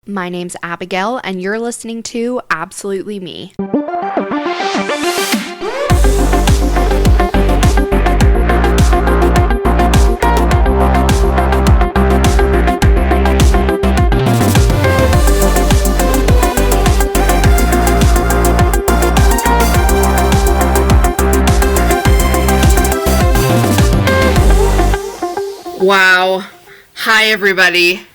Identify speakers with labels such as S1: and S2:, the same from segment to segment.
S1: My name's Abigail, and you're listening to Absolutely Me.
S2: Wow. Hi, everybody.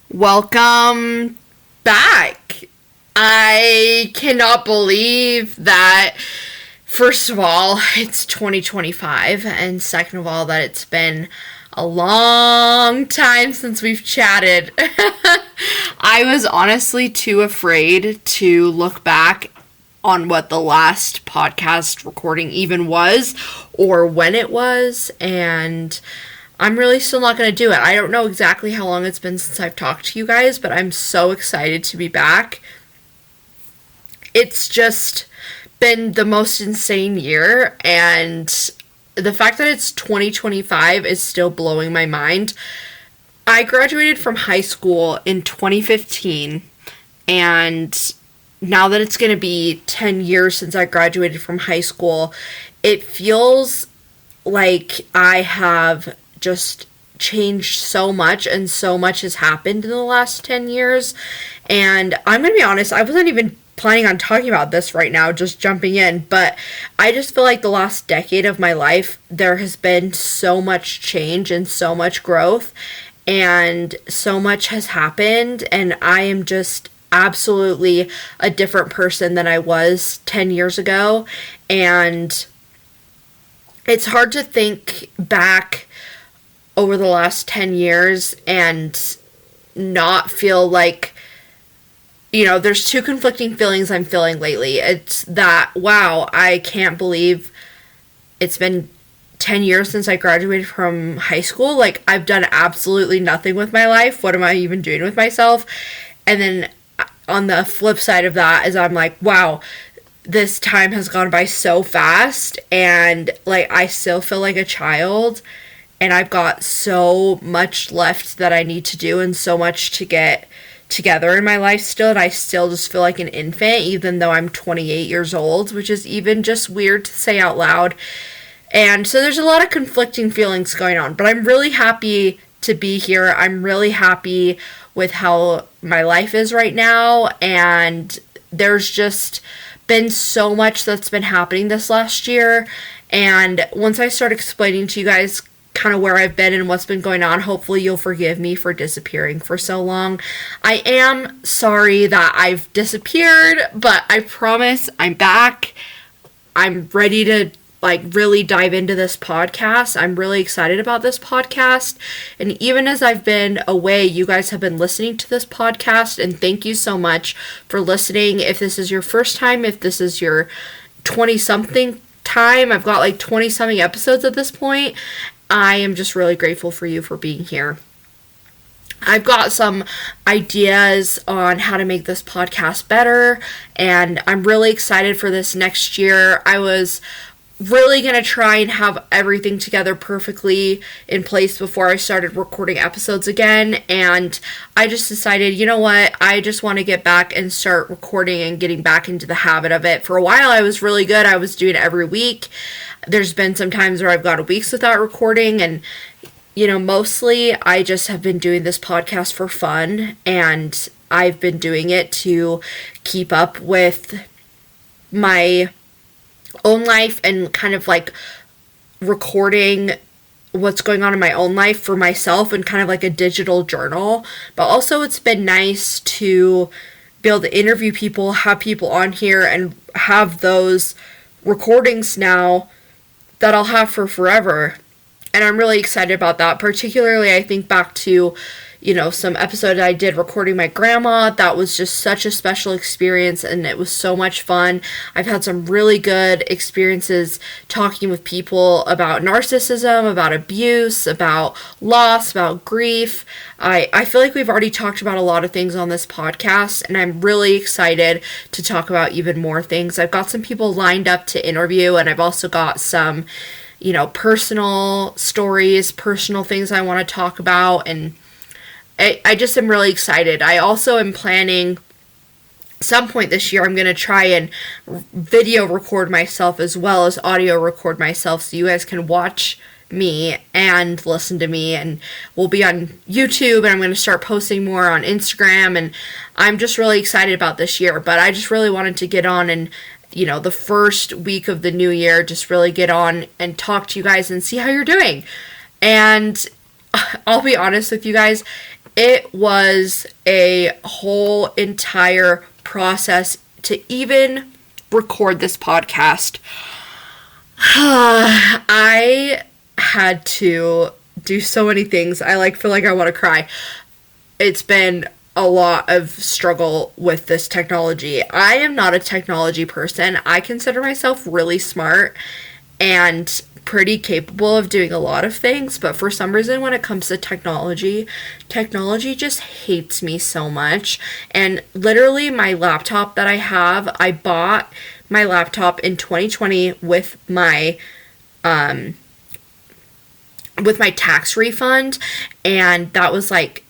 S2: Welcome back. I cannot believe that, first of all, it's 2025, and second of all, that it's been a long time since we've chatted. I was honestly too afraid to look back on what the last podcast recording even was, or when it was, and I'm really still not going to do it. I don't know exactly how long it's been since I've talked to you guys, but I'm so excited to be back. It's just been the most insane year, and the fact that it's 2025 is still blowing my mind. I graduated from high school in 2015, and now that it's going to be 10 years since I graduated from high school, it feels like I have just changed so much, and so much has happened in the last 10 years. And I'm gonna be honest, I wasn't even planning on talking about this right now, just jumping in, but I just feel like the last decade of my life, there has been so much change and so much growth, and so much has happened, and I am just absolutely a different person than I was 10 years ago. And it's hard to think back over the last 10 years and not feel like, there's two conflicting feelings I'm feeling lately. It's that, wow, I can't believe it's been 10 years since I graduated from high school. Like, I've done absolutely nothing with my life. What am I even doing with myself? And then on the flip side of that is I'm like, wow, this time has gone by so fast, and like I still feel like a child. And I've got so much left that I need to do, and so much to get together in my life still. And I still just feel like an infant, even though I'm 28 years old, which is even just weird to say out loud. And so there's a lot of conflicting feelings going on. But I'm really happy to be here. I'm really happy with how my life is right now. And there's just been so much that's been happening this last year. And once I start explaining to you guys kind of where I've been and what's been going on, hopefully you'll forgive me for disappearing for so long. I am sorry that I've disappeared, but I promise I'm back. I'm ready to really dive into this podcast. I'm really excited about this podcast. And even as I've been away, you guys have been listening to this podcast, and thank you so much for listening. If this is your first time, if this is your 20-something time, I've got 20-something episodes at this point. I am just really grateful for you for being here. I've got some ideas on how to make this podcast better, and I'm really excited for this next year. I was really going to try and have everything together perfectly in place before I started recording episodes again, and I just decided, you know what, I just want to get back and start recording and getting back into the habit of it. For a while, I was really good. I was doing it every week. There's been some times where I've gone weeks without recording, and mostly I just have been doing this podcast for fun, and I've been doing it to keep up with my own life and kind of recording what's going on in my own life for myself, and kind of like a digital journal. But also it's been nice to be able to interview people, have people on here, and have those recordings now that I'll have for forever. And I'm really excited about that. Particularly, I think back to, some episode I did recording my grandma. That was just such a special experience, and it was so much fun. I've had some really good experiences talking with people about narcissism, about abuse, about loss, about grief. I feel like we've already talked about a lot of things on this podcast, and I'm really excited to talk about even more things. I've got some people lined up to interview, and I've also got some, personal stories, personal things I want to talk about, and I just am really excited. I also am planning some point this year I'm going to try and video record myself as well as audio record myself so you guys can watch me and listen to me, and we'll be on YouTube, and I'm going to start posting more on Instagram, and I'm just really excited about this year. But I just really wanted to get on and, you know, the first week of the new year, just really get on and talk to you guys and see how you're doing. And I'll be honest with you guys, it was a whole entire process to even record this podcast. I had to do so many things. I feel like I want to cry. It's been a lot of struggle with this technology. I am not a technology person. I consider myself really smart and pretty capable of doing a lot of things, but for some reason when it comes to technology just hates me so much. And literally my laptop that I have, I bought my laptop in 2020 with my tax refund, and that was like,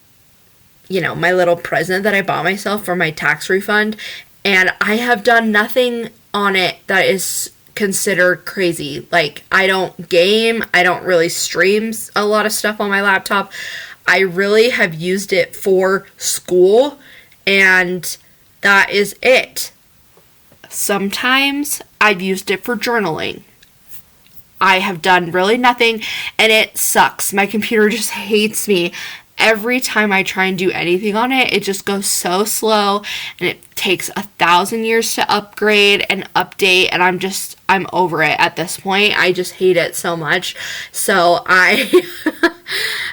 S2: you know, my little present that I bought myself for my tax refund, and I have done nothing on it that is considered crazy. Like, I don't game, I don't really stream a lot of stuff on my laptop. I really have used it for school, and that is it. Sometimes I've used it for journaling. I have done really nothing, and it sucks. My computer just hates me. Every time I try and do anything on it, it just goes so slow, and it takes 1,000 years to upgrade and update, and I'm over it at this point. I just hate it so much. So I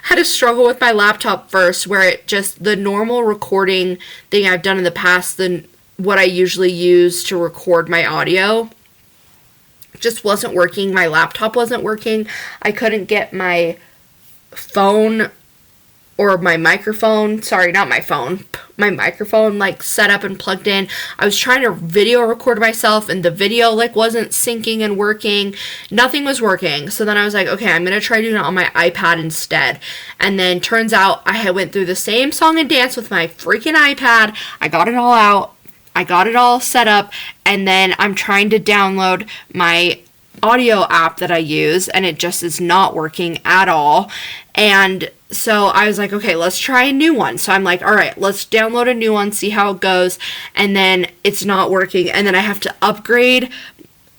S2: had to struggle with my laptop first, where it just, the normal recording thing I've done in the past, what I usually use to record my audio, just wasn't working. My laptop wasn't working. I couldn't get my phone or my microphone, my microphone set up and plugged in. I was trying to video record myself, and the video wasn't syncing and working. Nothing was working. So then I was like, okay, I'm going to try doing it on my iPad instead. And then turns out I went through the same song and dance with my freaking iPad. I got it all out. I got it all set up, and then I'm trying to download my audio app that I use, and it just is not working at all. And so I was like, okay, let's try a new one. So I'm like, all right, let's download a new one, see how it goes. And then it's not working, and then I have to upgrade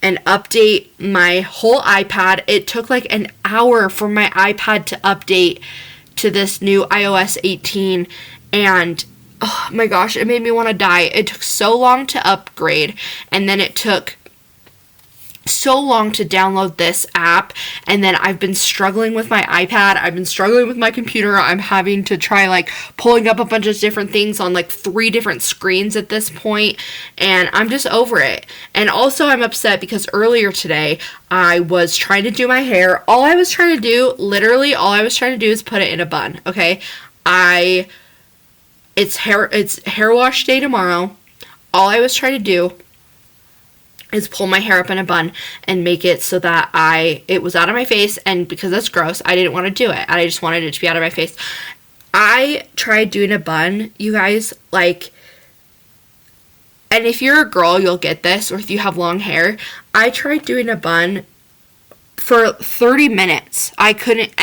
S2: and update my whole iPad. It took an hour for my iPad to update to this new iOS 18, and oh my gosh, it made me want to die. It took so long to upgrade, and then it took so long to download this app, and then I've been struggling with my iPad, I've been struggling with my computer. I'm having to try pulling up a bunch of different things on 3 different screens at this point, and I'm just over it. And also I'm upset because earlier today I was trying to do my hair. All I was trying to do is put it in a bun, okay? It's hair wash day tomorrow. All I was trying to do is pull my hair up in a bun and make it so that it was out of my face, and because that's gross, I didn't want to do it. I just wanted it to be out of my face. I tried doing a bun, you guys, and if you're a girl, you'll get this, or if you have long hair, I tried doing a bun for 30 minutes. I couldn't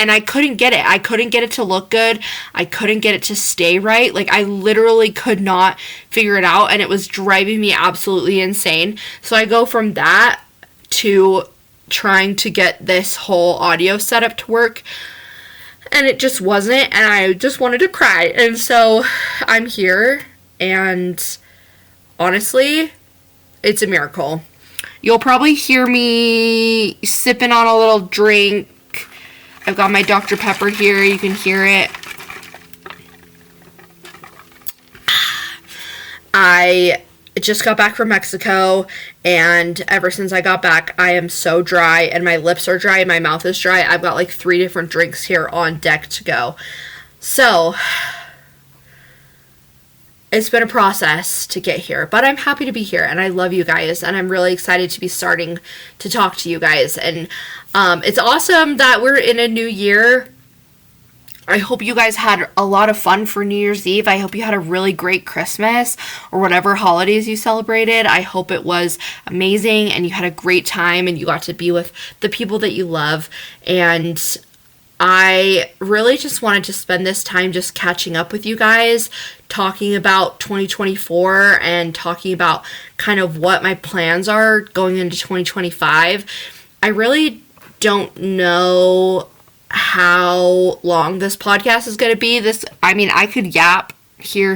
S2: get it. I couldn't get it to look good. I couldn't get it to stay right. I literally could not figure it out, and it was driving me absolutely insane. So I go from that to trying to get this whole audio setup to work, and it just wasn't, and I just wanted to cry. And so I'm here, and honestly, it's a miracle. You'll probably hear me sipping on a little drink. I've got my Dr. Pepper here. You can hear it. I just got back from Mexico, and ever since I got back, I am so dry, and my lips are dry, and my mouth is dry. I've got 3 different drinks here on deck to go. So it's been a process to get here, but I'm happy to be here, and I love you guys, and I'm really excited to be starting to talk to you guys. And it's awesome that we're in a new year. I hope you guys had a lot of fun for New Year's Eve. I hope you had a really great Christmas or whatever holidays you celebrated. I hope it was amazing and you had a great time and you got to be with the people that you love. And I really just wanted to spend this time just catching up with you guys, talking about 2024 and talking about kind of what my plans are going into 2025. I really don't know how long this podcast is going to be. I could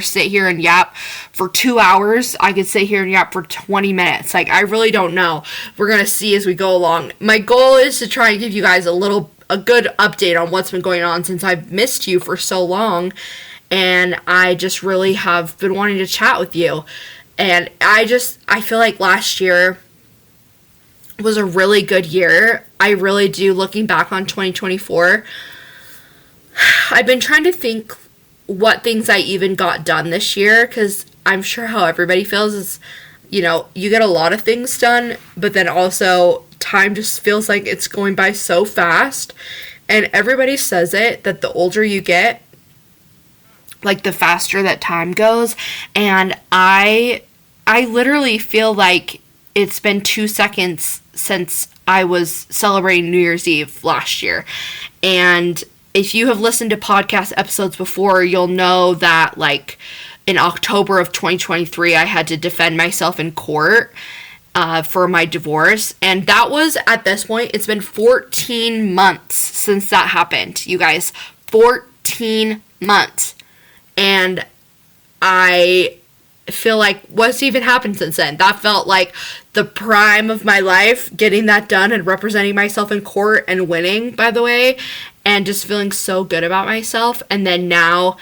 S2: sit here and yap for 2 hours. I could sit here and yap for 20 minutes. Like, I really don't know. We're going to see as we go along. My goal is to try and give you guys a good update on what's been going on since I've missed you for so long. And I just really have been wanting to chat with you. And I feel like last year was a really good year. I really do, looking back on 2024. I've been trying to think what things I even got done this year, because I'm sure how everybody feels is, you get a lot of things done, but then also time just feels like it's going by so fast. And everybody says it, that the older you get, like, the faster that time goes. And I literally feel like it's been 2 seconds since I was celebrating New Year's Eve last year. And if you have listened to podcast episodes before, you'll know that, like, in October of 2023, I had to defend myself in court for my divorce. And that was, at this point, it's been 14 months since that happened, you guys. 14 months. And I feel like what's even happened since then? That felt like the prime of my life, getting that done and representing myself in court and winning, by the way, and just feeling so good about myself. And then now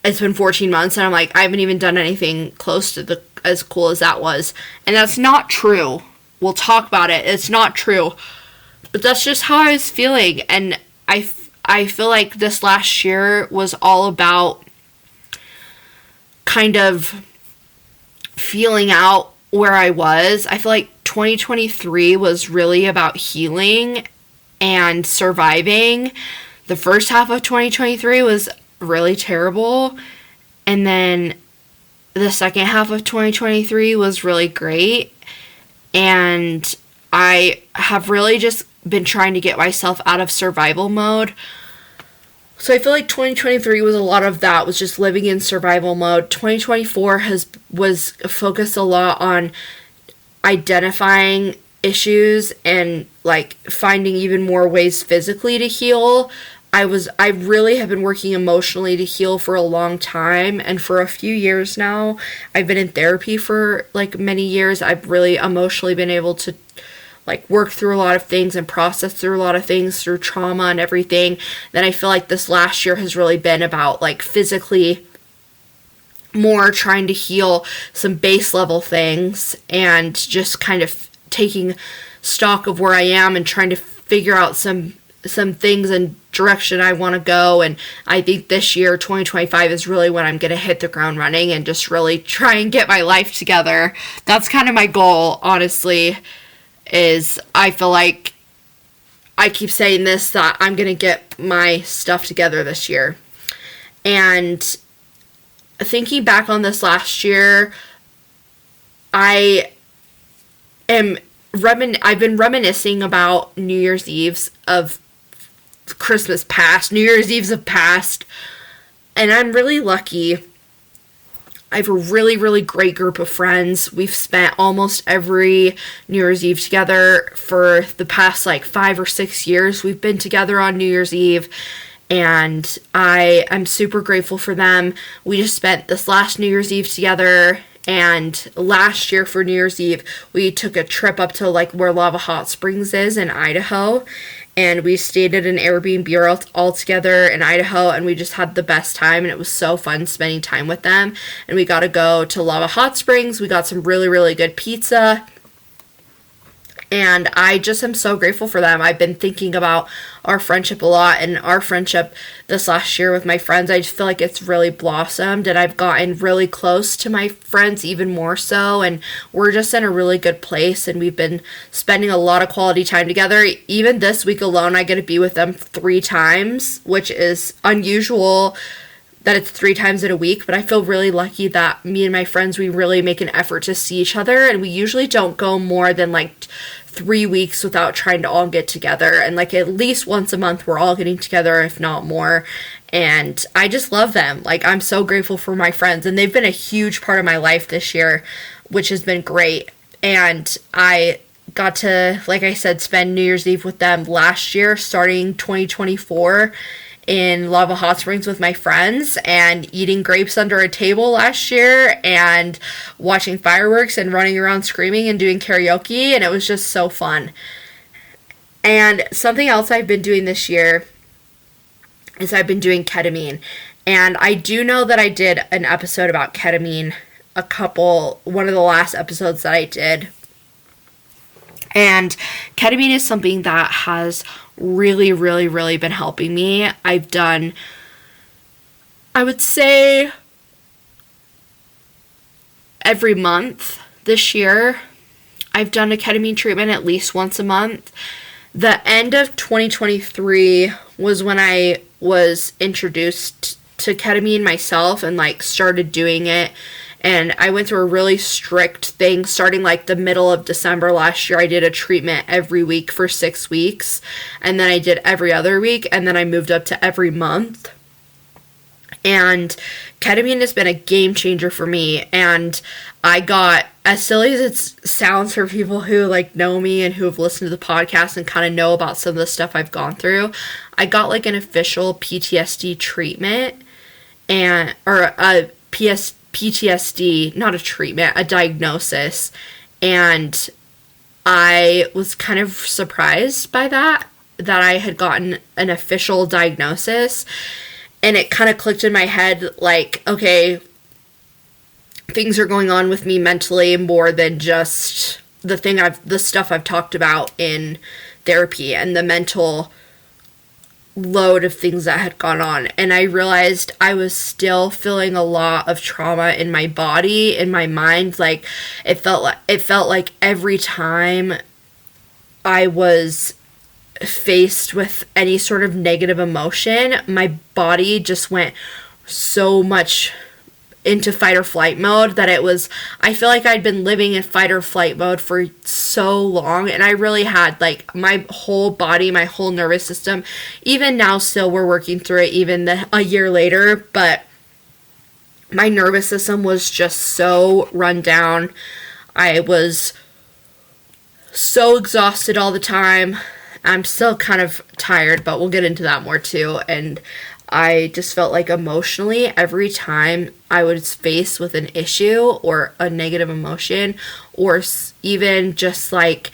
S2: it's been 14 months and I'm like, I haven't even done anything close to as cool as that was. And that's not true. We'll talk about it. It's not true. But that's just how I was feeling. And I feel like this last year was all about kind of feeling out where I was. I feel like 2023 was really about healing and surviving. The first half of 2023 was really terrible. And then the second half of 2023 was really great. And I have really just been trying to get myself out of survival mode. So I feel like 2023 was a lot of that, was just living in survival mode. 2024 was focused a lot on identifying issues and, like, finding even more ways physically to heal. I really have been working emotionally to heal for a long time, and for a few years now. I've been in therapy for, like, many years. I've really emotionally been able to, like, work through a lot of things and process through a lot of things through trauma and everything. Then I feel like this last year has really been about, like, physically more trying to heal some base level things and just kind of taking stock of where I am and trying to figure out some things and direction I want to go. And I think this year, 2025, is really when I'm going to hit the ground running and just really try and get my life together. That's kind of my goal, honestly. Is I feel like I keep saying this, that I'm going to get my stuff together this year. And thinking back on this last year, I've been reminiscing about New Year's Eves of Christmas past, New Year's Eves of past, and I'm really lucky. I have a really, really great group of friends. We've spent almost every New Year's Eve together for the past, like, 5 or 6 years. We've been together on New Year's Eve, and I'm super grateful for them. We just spent this last New Year's Eve together, and last year for New Year's Eve, we took a trip up to, like, where Lava Hot Springs is in Idaho, and we stayed at an Airbnb all together in Idaho, and we just had the best time, and it was so fun spending time with them. And we got to go to Lava Hot Springs. We got some really, really good pizza, And I just am so grateful for them. I've been thinking about our friendship a lot, and our friendship this last year with my friends. I just feel like it's really blossomed, and I've gotten really close to my friends even more so. And we're just in a really good place, and we've been spending a lot of quality time together. Even this week alone, I get to be with them 3 times, which is unusual that it's 3 times in a week, but I feel really lucky that me and my friends, we really make an effort to see each other, and we usually don't go more than like 3 weeks without trying to all get together, and like at least once a month we're all getting together, if not more. And I just love them. Like, I'm so grateful for my friends, and they've been a huge part of my life this year, which has been great. And I got to, like I said, spend New Year's Eve with them last year, starting 2024, in Lava Hot Springs with my friends, and eating grapes under a table last year, and watching fireworks and running around screaming and doing karaoke, and it was just so fun. And something else I've been doing this year is I've been doing ketamine. And I do know that I did an episode about ketamine, one of the last episodes that I did. And ketamine is something that has really, really, really been helping me. I've done, I would say, every month this year, I've done a ketamine treatment at least once a month. The end of 2023 was when I was introduced to ketamine myself and like started doing it. And I went through a really strict thing starting like the middle of December last year. I did a treatment every week for 6 weeks. And then I did every other week. And then I moved up to every month. And ketamine has been a game changer for me. And I got, as silly as it sounds for people who like know me and who have listened to the podcast and kind of know about some of the stuff I've gone through, I got like an official PTSD treatment or a PTSD, not a treatment, a diagnosis. And I was kind of surprised by that I had gotten an official diagnosis. And it kind of clicked in my head, like, okay, things are going on with me mentally more than just the stuff I've talked about in therapy and the mental load of things that had gone on. And I realized I was still feeling a lot of trauma in my body, in my mind. Like, it felt like every time I was faced with any sort of negative emotion, my body just went so much into fight or flight mode that I feel like I'd been living in fight or flight mode for so long. And I really had, like, my whole body, my whole nervous system, even now still we're working through it even a year later, but my nervous system was just so run down. I was so exhausted all the time. I'm still kind of tired, but we'll get into that more too. And I just felt like emotionally, every time I was faced with an issue or a negative emotion, or even just like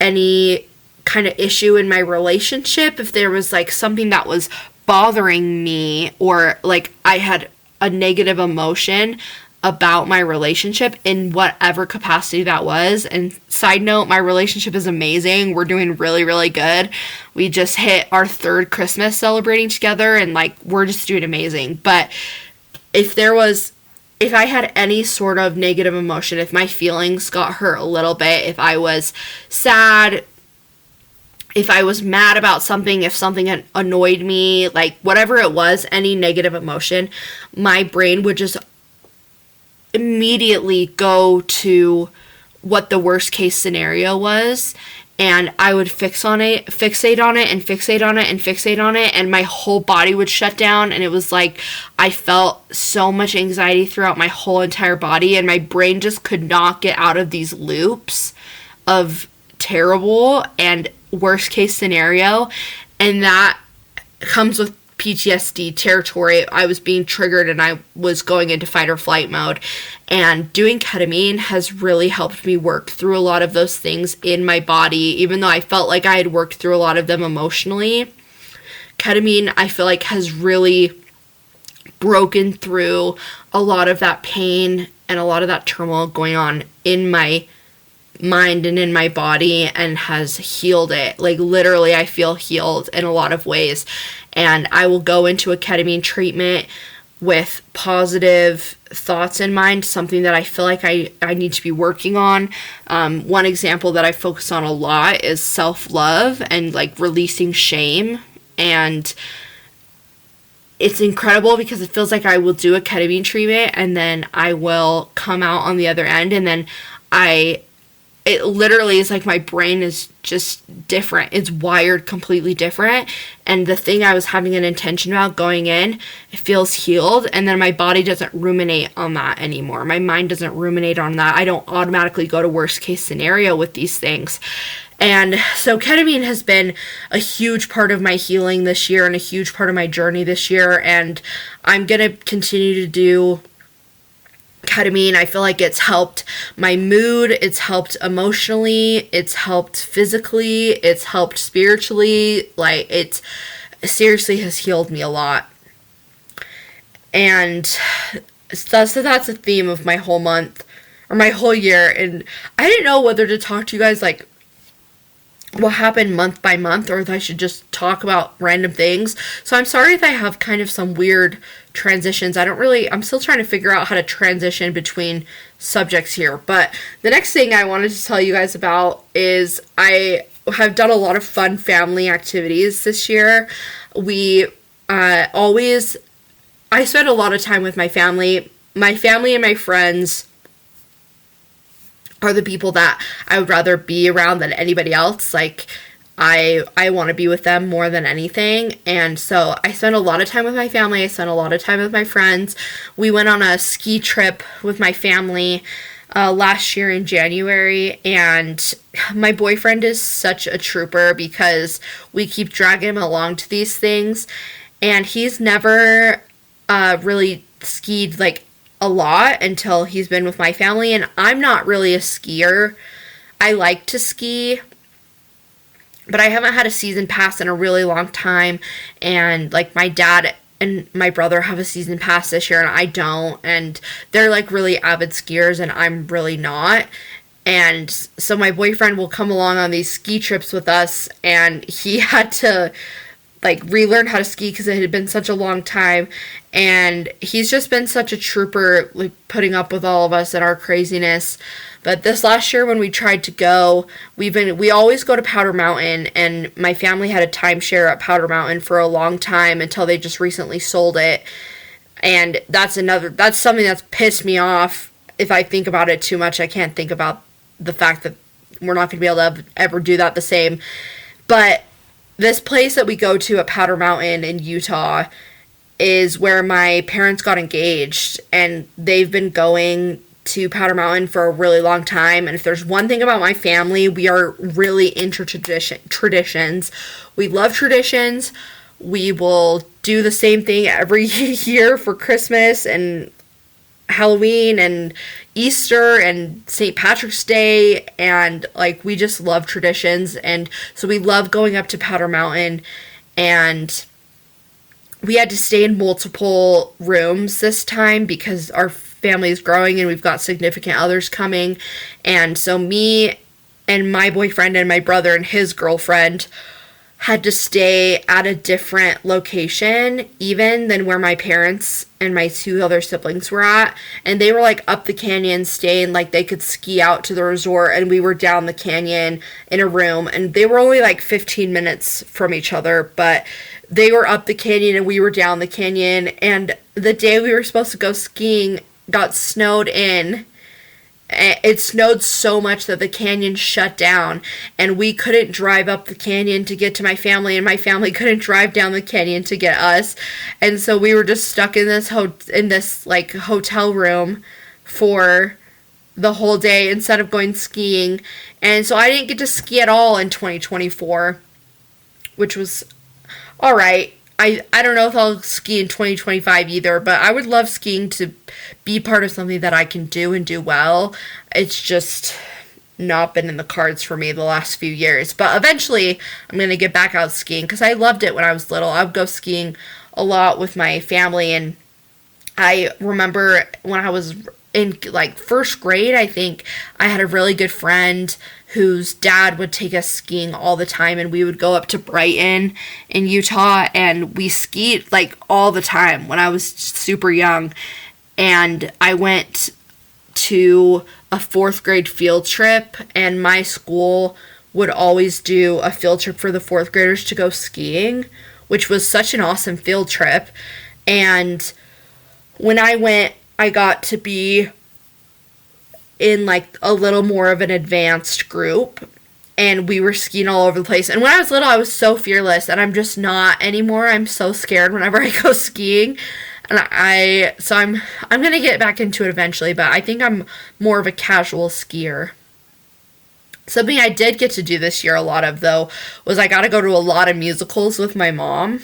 S2: any kind of issue in my relationship, if there was like something that was bothering me, or like I had a negative emotion about my relationship in whatever capacity that was. And side note, my relationship is amazing. We're doing really, really good. We just hit our 3rd Christmas celebrating together, and like we're just doing amazing. But if I had any sort of negative emotion, if my feelings got hurt a little bit, if I was sad, if I was mad about something, if something annoyed me, like whatever it was, any negative emotion, my brain would just immediately go to what the worst case scenario was, and I would fixate on it, and my whole body would shut down. And it was like I felt so much anxiety throughout my whole entire body, and my brain just could not get out of these loops of terrible and worst case scenario. And that comes with PTSD territory. I was being triggered and I was going into fight or flight mode. And doing ketamine has really helped me work through a lot of those things in my body, even though I felt like I had worked through a lot of them emotionally. Ketamine, I feel like, has really broken through a lot of that pain and a lot of that turmoil going on in my mind and in my body and has healed it. Like literally I feel healed in a lot of ways. And I will go into a ketamine treatment with positive thoughts in mind, something that I feel like I need to be working on. One example that I focus on a lot is self-love and like releasing shame. And it's incredible because it feels like I will do a ketamine treatment and then I will come out on the other end, and then it literally is like my brain is just different. It's wired completely different. And the thing I was having an intention about going in, it feels healed. And then my body doesn't ruminate on that anymore. My mind doesn't ruminate on that. I don't automatically go to worst case scenario with these things. And so ketamine has been a huge part of my healing this year and a huge part of my journey this year. And I'm going to continue to do ketamine. I feel like it's helped my mood, it's helped emotionally, it's helped physically, it's helped spiritually. Like, it seriously has healed me a lot. And so that's a theme of my whole month, or my whole year. And I didn't know whether to talk to you guys like what happened month by month, or if I should just talk about random things. So I'm sorry if I have kind of some weird transitions. I'm still trying to figure out how to transition between subjects here. But the next thing I wanted to tell you guys about is I have done a lot of fun family activities this year. I spend a lot of time with my family. My family and my friends are the people that I would rather be around than anybody else. Like, I want to be with them more than anything. And so I spend a lot of time with my family. I spend a lot of time with my friends. We went on a ski trip with my family last year in January. And my boyfriend is such a trooper because we keep dragging him along to these things. And he's never really skied like a lot until he's been with my family. And I'm not really a skier. I like to ski, but I haven't had a season pass in a really long time. And like my dad and my brother have a season pass this year and I don't. And they're like really avid skiers and I'm really not. And so my boyfriend will come along on these ski trips with us, and he had to like relearn how to ski because it had been such a long time. And he's just been such a trooper, like putting up with all of us and our craziness. But this last year when we tried to go, we always go to Powder Mountain, and my family had a timeshare at Powder Mountain for a long time until they just recently sold it. And that's something that's pissed me off. If I think about it too much, I can't think about the fact that we're not going to be able to ever do that the same. But this place that we go to at Powder Mountain in Utah is where my parents got engaged, and they've been going to Powder Mountain for a really long time. And if there's one thing about my family, we are really into traditions. We love traditions. We will do the same thing every year for Christmas and Halloween and Easter and St. Patrick's Day, and like we just love traditions. And so we love going up to Powder Mountain, and we had to stay in multiple rooms this time because our family is growing and we've got significant others coming. And so me and my boyfriend and my brother and his girlfriend had to stay at a different location even than where my parents and my two other siblings were at. And they were like up the canyon staying, like they could ski out to the resort, and we were down the canyon in a room, and they were only like 15 minutes from each other, but they were up the canyon and we were down the canyon. And the day we were supposed to go skiing got snowed in. It snowed so much that the canyon shut down, and we couldn't drive up the canyon to get to my family, and my family couldn't drive down the canyon to get us. And so we were just stuck in this like hotel room for the whole day instead of going skiing. And so I didn't get to ski at all in 2024, which was all right. I don't know if I'll ski in 2025 either, but I would love skiing to be part of something that I can do and do well. It's just not been in the cards for me the last few years. But eventually, I'm going to get back out skiing because I loved it when I was little. I would go skiing a lot with my family, and I remember when I was in like first grade, I think I had a really good friend whose dad would take us skiing all the time, and we would go up to Brighton in Utah, and we skied like all the time when I was super young. And I went to a fourth grade field trip, and my school would always do a field trip for the fourth graders to go skiing, which was such an awesome field trip. And when I went, I got to be in like a little more of an advanced group, and we were skiing all over the place. And when I was little, I was so fearless, and I'm just not anymore. I'm so scared whenever I go skiing. And I'm going to get back into it eventually, but I think I'm more of a casual skier. Something I did get to do this year a lot of, though, was I got to go to a lot of musicals with my mom.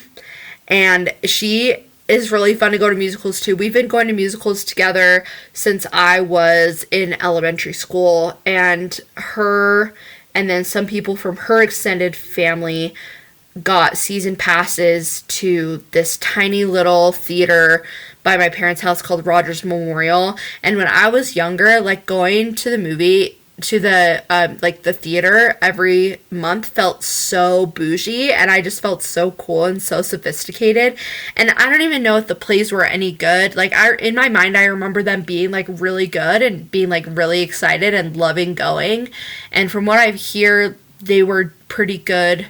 S2: And she is really fun to go to musicals too. We've been going to musicals together since I was in elementary school. And her and then some people from her extended family got season passes to this tiny little theater by my parents' house called Rogers Memorial. And when I was younger, like going to the movie, to the the theater every month felt so bougie, and I just felt so cool and so sophisticated. And I don't even know if the plays were any good. Like, in my mind, I remember them being like really good and being like really excited and loving going. And from what I hear, they were pretty good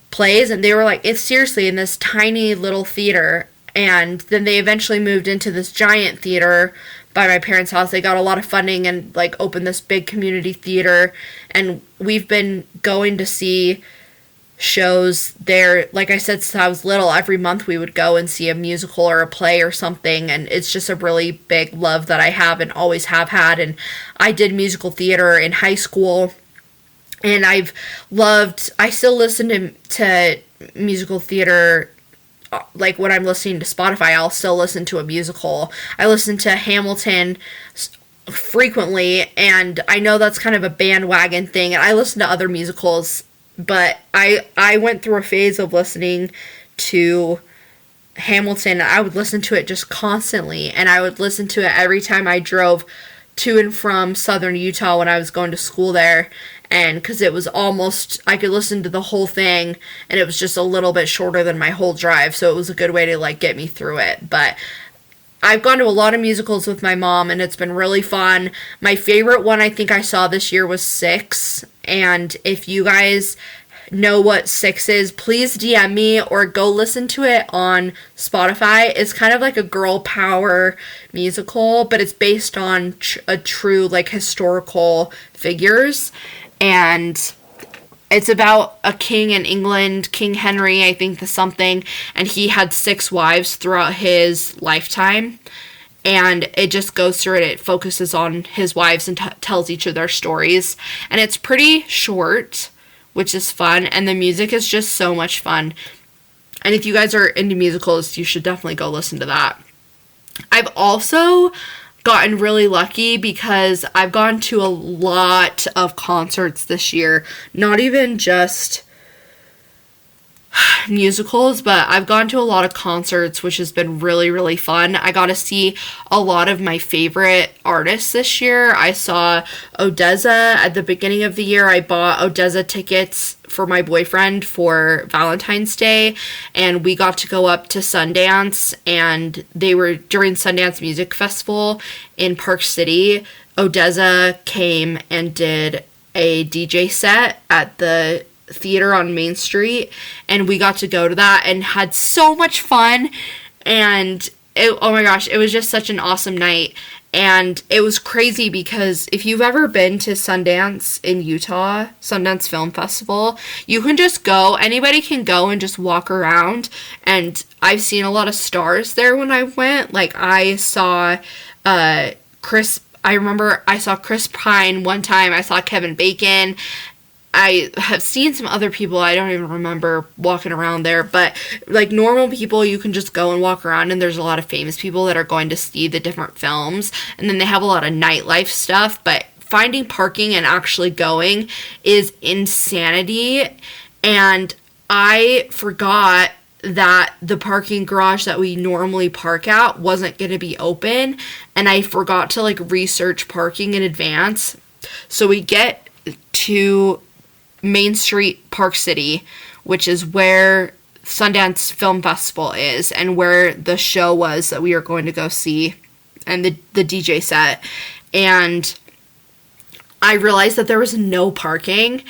S2: plays, and they were like, it's seriously in this tiny little theater. And then they eventually moved into this giant theater by my parents' house. They got a lot of funding and like opened this big community theater, and we've been going to see shows there. Like I said, since I was little, every month we would go and see a musical or a play or something, and it's just a really big love that I have and always have had. And I did musical theater in high school, and I still listen to musical theater. Like when I'm listening to Spotify, I'll still listen to a musical. I listen to Hamilton frequently, and I know that's kind of a bandwagon thing, and I listen to other musicals, but I went through a phase of listening to Hamilton. I would listen to it just constantly, and I would listen to it every time I drove to and from southern Utah when I was going to school there. And because it was almost, I could listen to the whole thing, and it was just a little bit shorter than my whole drive, so it was a good way to like get me through it. But I've gone to a lot of musicals with my mom, and it's been really fun. My favorite one I think I saw this year was Six, and if you guys know what Six is, please DM me or go listen to it on Spotify. It's kind of like a girl power musical, but it's based on a true like historical figures. And it's about a king in England, King Henry, I think, something, and he had 6 wives throughout his lifetime. And it just goes through it. It focuses on his wives and tells each of their stories. And it's pretty short, which is fun. And the music is just so much fun. And if you guys are into musicals, you should definitely go listen to that. I've also gotten really lucky because I've gone to a lot of concerts this year. Not even just musicals, but I've gone to a lot of concerts, which has been really, really fun. I got to see a lot of my favorite artists this year. I saw Odessa at the beginning of the year. I bought Odessa tickets for my boyfriend for Valentine's Day, and we got to go up to Sundance, and they were during Sundance Music Festival in Park City. Odessa came and did a DJ set at the theater on Main Street, and we got to go to that and had so much fun. And oh my gosh, it was just such an awesome night. And it was crazy because if you've ever been to Sundance in Utah, Sundance Film Festival, you can just go, anybody can go and just walk around. And I've seen a lot of stars there when I went. Like I saw Chris Pine one time. I saw Kevin Bacon. I have seen some other people, I don't even remember walking around there, but like normal people, you can just go and walk around, and there's a lot of famous people that are going to see the different films, and then they have a lot of nightlife stuff, but finding parking and actually going is insanity. And I forgot that the parking garage that we normally park at wasn't going to be open, and I forgot to like research parking in advance. So we get to Main Street, Park City, which is where Sundance Film Festival is and where the show was that we are going to go see, and the DJ set. And I realized that there was no parking,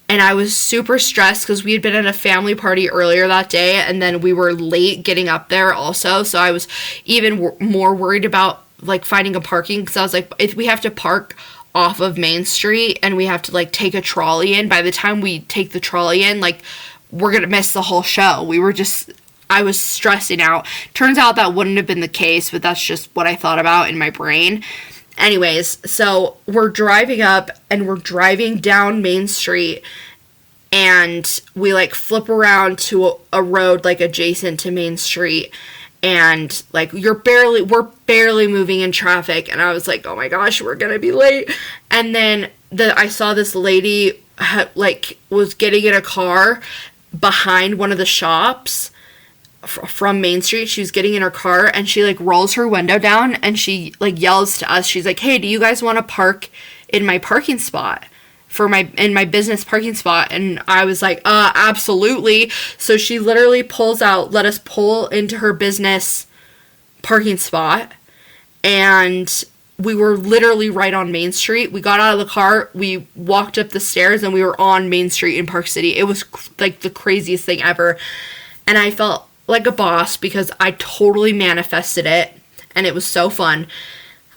S2: and I was super stressed because we had been at a family party earlier that day, and then we were late getting up there also. So I was even more worried about like finding a parking, because I was like, if we have to park off of Main Street and we have to like take a trolley in, by the time we take the trolley in, like, we're gonna miss the whole show. I was stressing out. Turns out that wouldn't have been the case, but that's just what I thought about in my brain. Anyways, so we're driving up and we're driving down Main Street, and we like flip around to a road like adjacent to Main Street, and like we're barely moving in traffic, and I was like, oh my gosh, we're gonna be late. And then I saw this lady like was getting in a car behind one of the shops from Main Street. She was getting in her car, and she like rolls her window down and she like yells to us. She's like, hey, do you guys want to park in my parking spot in my business parking spot? And I was like, absolutely. So she literally let us pull into her business parking spot, and we were literally right on Main Street. We got out of the car, we walked up the stairs, and we were on Main Street in Park City. It was like the craziest thing ever. And I felt like a boss because I totally manifested it, and it was so fun.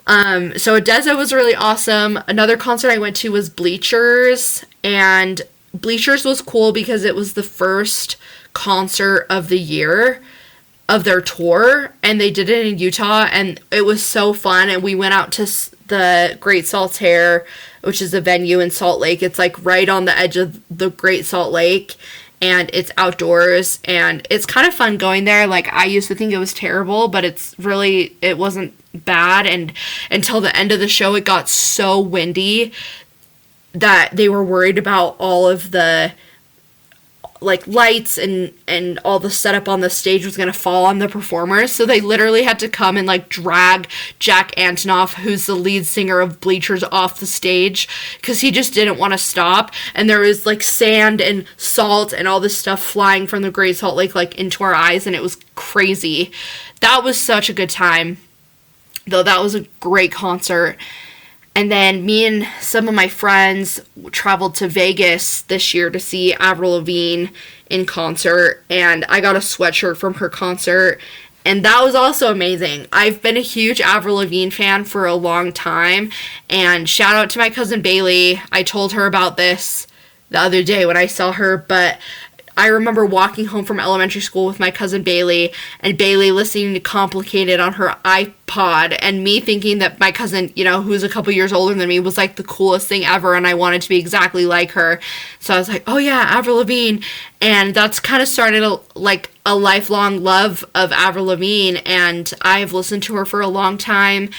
S2: So Odessa was really awesome. Another concert I went to was Bleachers, and Bleachers was cool because it was the first concert of the year of their tour, and they did it in Utah, and it was so fun. And we went out to the Great Saltaire, which is a venue in Salt Lake. It's like right on the edge of the Great Salt Lake, and it's outdoors, and it's kind of fun going there. Like, I used to think it was terrible, but it wasn't bad. And until the end of the show, it got so windy that they were worried about all of the like lights and all the setup on the stage was going to fall on the performers. So they literally had to come and like drag Jack Antonoff, who's the lead singer of Bleachers, off the stage because he just didn't want to stop. And there was like sand and salt and all this stuff flying from the Great Salt Lake like into our eyes, and it was crazy. That was such a good time, though. That was a great concert. And then me and some of my friends traveled to Vegas this year to see Avril Lavigne in concert, and I got a sweatshirt from her concert, and that was also amazing. I've been a huge Avril Lavigne fan for a long time, and shout out to my cousin Bailey. I told her about this the other day when I saw her, but I remember walking home from elementary school with my cousin Bailey, and Bailey listening to Complicated on her iPod, and me thinking that my cousin, who's a couple years older than me, was like the coolest thing ever, and I wanted to be exactly like her. So I was like, oh yeah, Avril Lavigne. And that's kind of started a lifelong love of Avril Lavigne, and I've listened to her for a long time.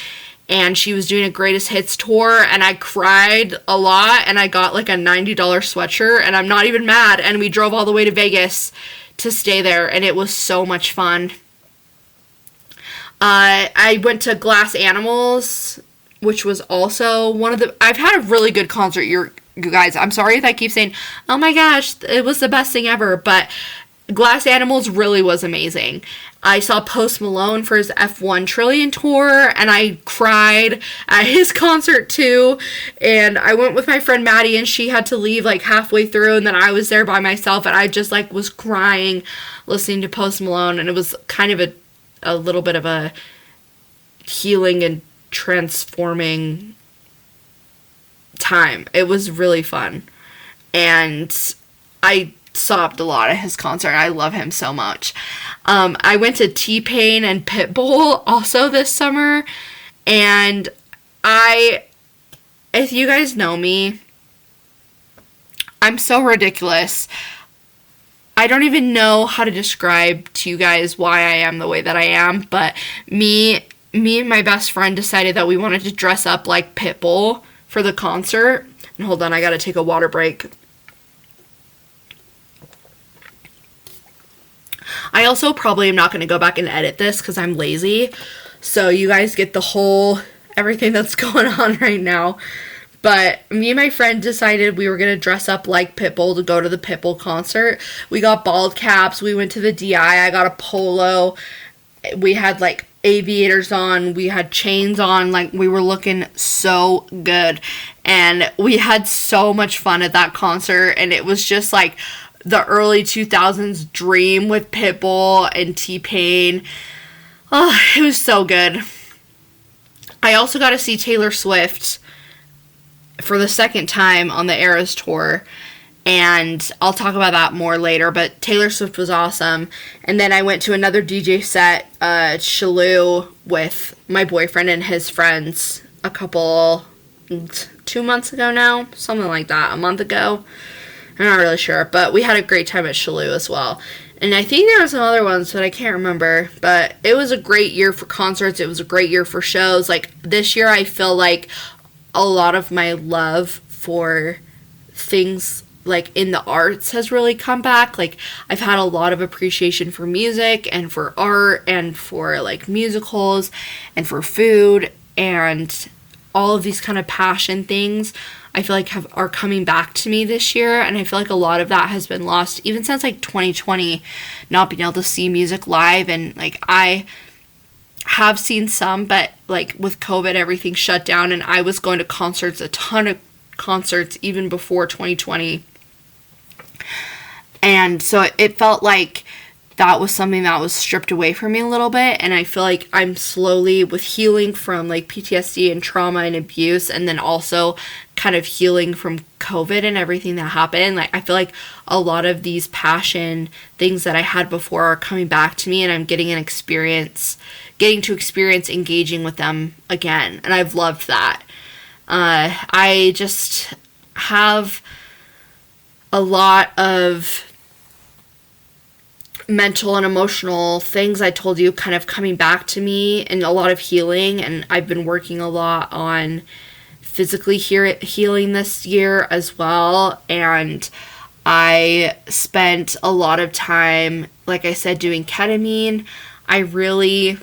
S2: And she was doing a greatest hits tour, and I cried a lot, and I got like a $90 sweatshirt, and I'm not even mad. And we drove all the way to Vegas to stay there, and it was so much fun. I went to Glass Animals, which was also I've had a really good concert, you guys. I'm sorry if I keep saying, oh my gosh, it was the best thing ever, but Glass Animals really was amazing. I saw Post Malone for his F1 Trillion tour, and I cried at his concert too. And I went with my friend Maddie, and she had to leave like halfway through, and then I was there by myself, and I just like was crying listening to Post Malone, and it was kind of a little bit of a healing and transforming time. It was really fun, and I sobbed a lot at his concert. I love him so much. I went to T-Pain and Pitbull also this summer, and if you guys know me, I'm so ridiculous. I don't even know how to describe to you guys why I am the way that I am, but me and my best friend decided that we wanted to dress up like Pitbull for the concert. And hold on, I gotta take a water break. I also probably am not going to go back and edit this because I'm lazy. So you guys get the whole everything that's going on right now. But me and my friend decided we were going to dress up like Pitbull to go to the Pitbull concert. We got bald caps. We went to the DI. I got a polo. We had like aviators on. We had chains on. Like, we were looking so good. And we had so much fun at that concert. And it was just like the early 2000s dream with Pitbull and T-Pain. Oh, it was so good. I also got to see Taylor Swift for the second time on the Eras Tour, and I'll talk about that more later, but Taylor Swift was awesome. And then I went to another DJ set, Shalou, with my boyfriend and his friends a couple, 2 months ago now, something like that, a month ago. I'm not really sure, but we had a great time at Shalou as well. And I think there were some other ones, but I can't remember. But it was a great year for concerts. It was a great year for shows. Like, this year I feel like a lot of my love for things like in the arts has really come back. Like, I've had a lot of appreciation for music and for art and for like musicals and for food and all of these kind of passion things. I feel like are coming back to me this year, and I feel like a lot of that has been lost even since like 2020, not being able to see music live. And like, I have seen some, but like with COVID, everything shut down, and I was going to concerts, a ton of concerts, even before 2020. And so it felt like that was something that was stripped away from me a little bit. And I feel like I'm slowly, with healing from like PTSD and trauma and abuse, and then also kind of healing from COVID and everything that happened, like, I feel like a lot of these passion things that I had before are coming back to me, and I'm getting to experience engaging with them again. And I've loved that. I just have a lot of mental and emotional things I told you kind of coming back to me, and a lot of healing. And I've been working a lot on physically healing this year as well. And I spent a lot of time, like I said, doing ketamine. I really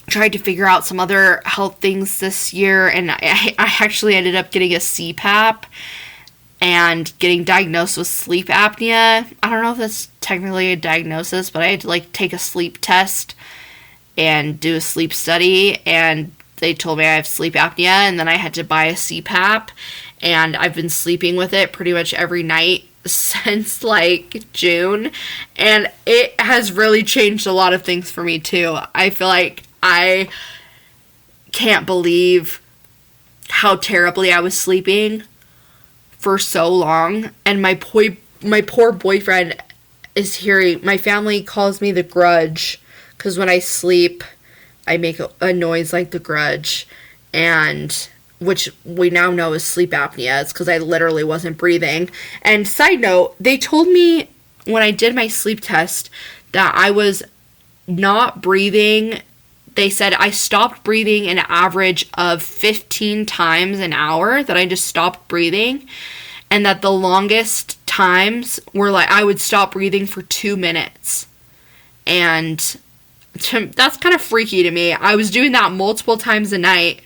S2: tried to figure out some other health things this year, and I actually ended up getting a CPAP and getting diagnosed with sleep apnea. I don't know if that's technically a diagnosis, but I had to like take a sleep test and do a sleep study, and they told me I have sleep apnea, and then I had to buy a CPAP, and I've been sleeping with it pretty much every night since like June, and it has really changed a lot of things for me too. I feel like I can't believe how terribly I was sleeping for so long, and my poor boyfriend is hearing. My family calls me the Grudge, because when I sleep, I make a noise like the Grudge, and which we now know is sleep apnea. It's because I literally wasn't breathing. And side note, they told me when I did my sleep test that I was not breathing. They said I stopped breathing an average of 15 times an hour, that I just stopped breathing, and that the longest times were like I would stop breathing for 2 minutes. And that's kind of freaky to me. I was doing that multiple times a night,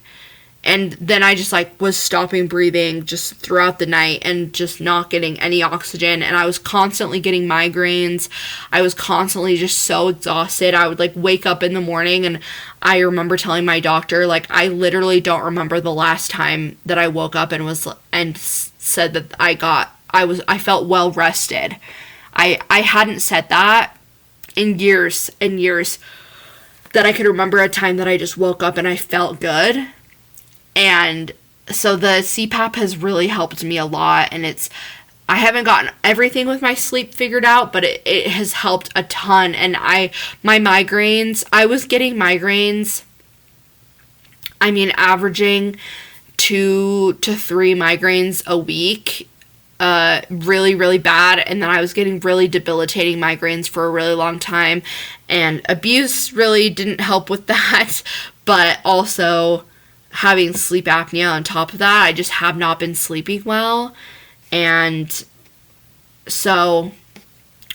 S2: and then I just like was stopping breathing just throughout the night and just not getting any oxygen, and I was constantly getting migraines. I was constantly just so exhausted. I would like wake up in the morning, and I remember telling my doctor, like, I literally don't remember the last time that I woke up and said that I felt well rested. I hadn't said that in years and years, that I could remember a time that I just woke up and I felt good. And so the CPAP has really helped me a lot, and I haven't gotten everything with my sleep figured out, but it has helped a ton. And my migraines, I was getting migraines, I mean, averaging 2 to 3 migraines a week, really, really bad. And then I was getting really debilitating migraines for a really long time, and abuse really didn't help with that, but also having sleep apnea on top of that, I just have not been sleeping well. And so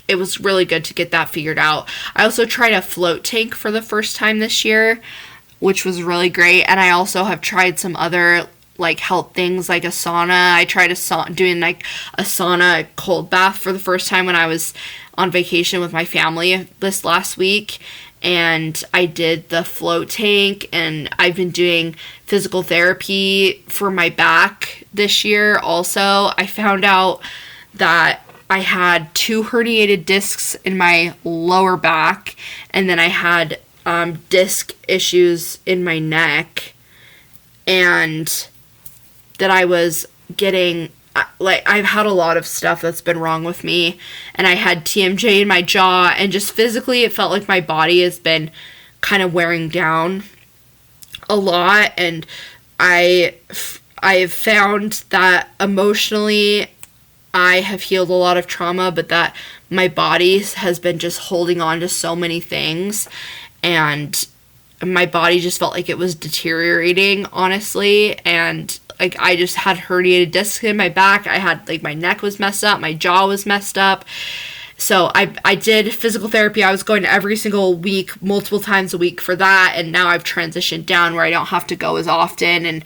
S2: it was really good to get that figured out. I also tried a float tank for the first time this year, which was really great. And I also have tried some other like health things like a sauna. I tried doing like a sauna cold bath for the first time when I was on vacation with my family this last week. And I did the float tank, and I've been doing physical therapy for my back this year also. I found out that I had 2 herniated discs in my lower back, and then I had disc issues in my neck, and that I was getting, like, I've had a lot of stuff that's been wrong with me, and I had TMJ in my jaw, and just physically it felt like my body has been kind of wearing down a lot, and I've found that emotionally I have healed a lot of trauma, but that my body has been just holding on to so many things, and my body just felt like it was deteriorating, honestly, and like I just had herniated discs in my back. I had like my neck was messed up, my jaw was messed up. So I did physical therapy. I was going every single week, multiple times a week for that, and now I've transitioned down where I don't have to go as often, and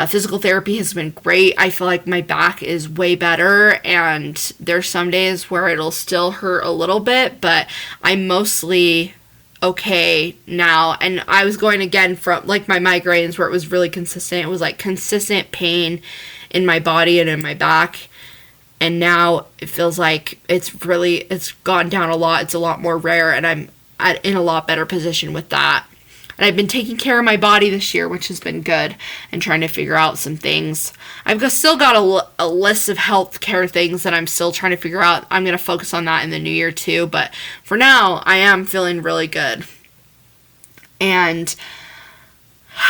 S2: physical therapy has been great. I feel like my back is way better, and there's some days where it'll still hurt a little bit, but I'm mostly okay now. And I was going again from like my migraines where it was really consistent. It was like consistent pain in my body and in my back, and now it feels like it's gone down a lot. It's a lot more rare, and I'm in a lot better position with that. And I've been taking care of my body this year, which has been good, and trying to figure out some things. Still got a list of health care things that I'm still trying to figure out. I'm going to focus on that in the new year too, but for now, I am feeling really good. And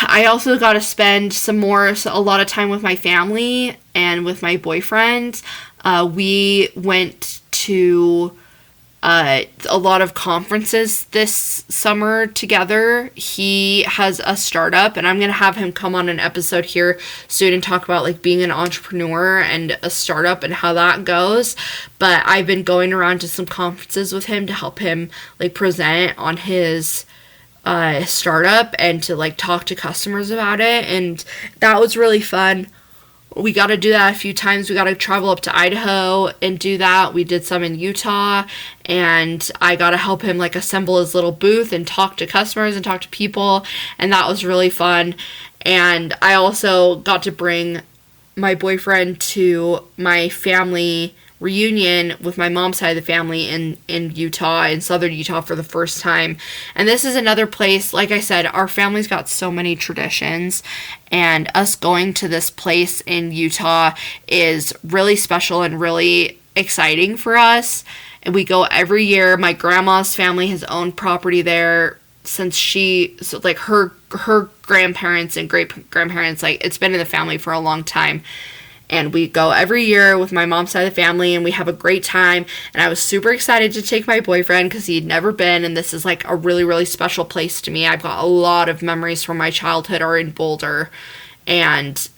S2: I also got to spend a lot of time with my family and with my boyfriend. We went to a lot of conferences this summer together. He has a startup, and I'm going to have him come on an episode here soon and talk about like being an entrepreneur and a startup and how that goes. But I've been going around to some conferences with him to help him like present on his startup and to like talk to customers about it, and that was really fun. We got to do that a few times. We got to travel up to Idaho and do that. We did some in Utah, and I got to help him like assemble his little booth and talk to customers and talk to people, and that was really fun. And I also got to bring my boyfriend to my family reunion with my mom's side of the family in Utah, in southern Utah, for the first time. And this is another place, like I said, our family's got so many traditions, and us going to this place in Utah is really special and really exciting for us. And we go every year. My grandma's family has owned property there since her grandparents and great grandparents, like it's been in the family for a long time. And we go every year with my mom's side of the family, and we have a great time. And I was super excited to take my boyfriend because he'd never been, and this is like a really, really special place to me. I've got a lot of memories from my childhood are in Boulder, and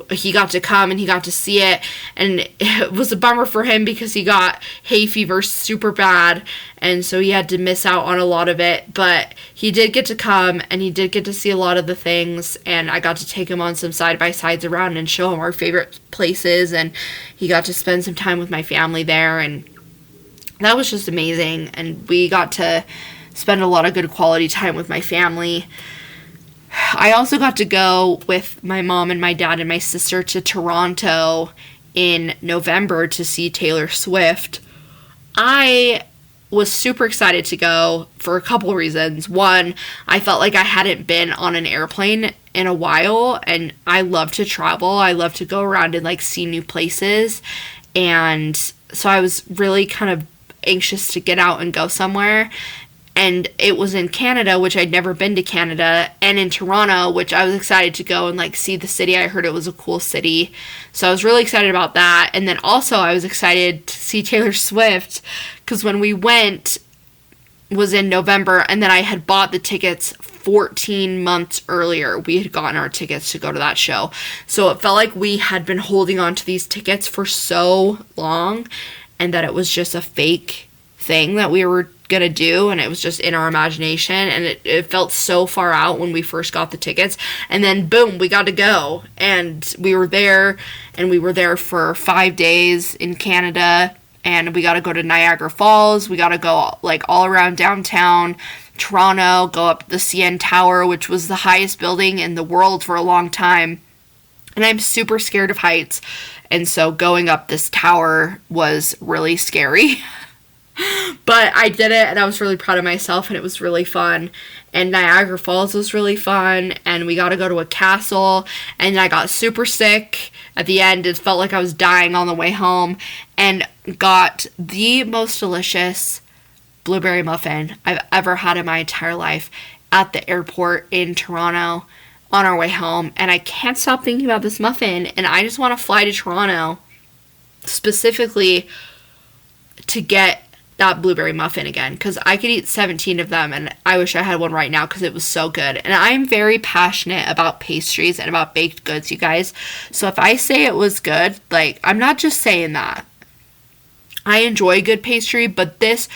S2: he got to come and he got to see it, and it was a bummer for him because he got hay fever super bad, and so he had to miss out on a lot of it. But he did get to come, and he did get to see a lot of the things, and I got to take him on some side-by-sides around and show him our favorite places, and he got to spend some time with my family there, and that was just amazing. And we got to spend a lot of good quality time with my family. I also got to go with my mom and my dad and my sister to Toronto in November to see Taylor Swift. I was super excited to go for a couple reasons. One, I felt like I hadn't been on an airplane in a while, and I love to travel. I love to go around and like see new places, and so I was really kind of anxious to get out and go somewhere. And it was in Canada, which I'd never been to Canada, and in Toronto, which I was excited to go and like see the city. I heard it was a cool city, so I was really excited about that. And then also I was excited to see Taylor Swift because when we went was in November, and then I had bought the tickets 14 months earlier. We had gotten our tickets to go to that show, so it felt like we had been holding on to these tickets for so long, and that it was just a fake thing that we were gonna do, and it was just in our imagination, and it felt so far out when we first got the tickets, and then boom, we got to go, and we were there for 5 days in Canada, and we got to go to Niagara Falls. We got to go like all around downtown Toronto, go up the CN Tower, which was the highest building in the world for a long time, and I'm super scared of heights, and so going up this tower was really scary. But I did it, and I was really proud of myself, and it was really fun. And Niagara Falls was really fun, and we got to go to a castle, and I got super sick at the end. It felt like I was dying on the way home, and got the most delicious blueberry muffin I've ever had in my entire life at the airport in Toronto on our way home. And I can't stop thinking about this muffin, and I just want to fly to Toronto specifically to get that blueberry muffin again, because I could eat 17 of them, and I wish I had one right now because it was so good. And I'm very passionate about pastries and about baked goods, you guys. So if I say it was good, like, I'm not just saying that. I enjoy good pastry, but this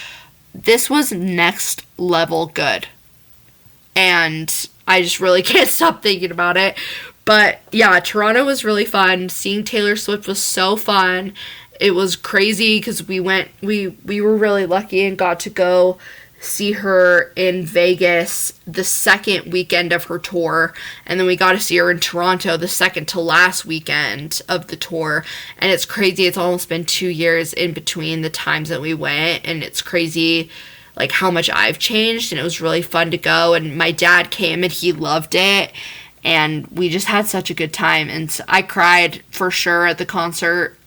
S2: was next level good. And I just really can't stop thinking about it. But yeah, Toronto was really fun. Seeing Taylor Swift was so fun. It was crazy because we were really lucky and got to go see her in Vegas the second weekend of her tour, and then we got to see her in Toronto the second to last weekend of the tour. And it's crazy, it's almost been 2 years in between the times that we went, and it's crazy like how much I've changed, and it was really fun to go. And my dad came and he loved it, and we just had such a good time. And I cried for sure at the concert.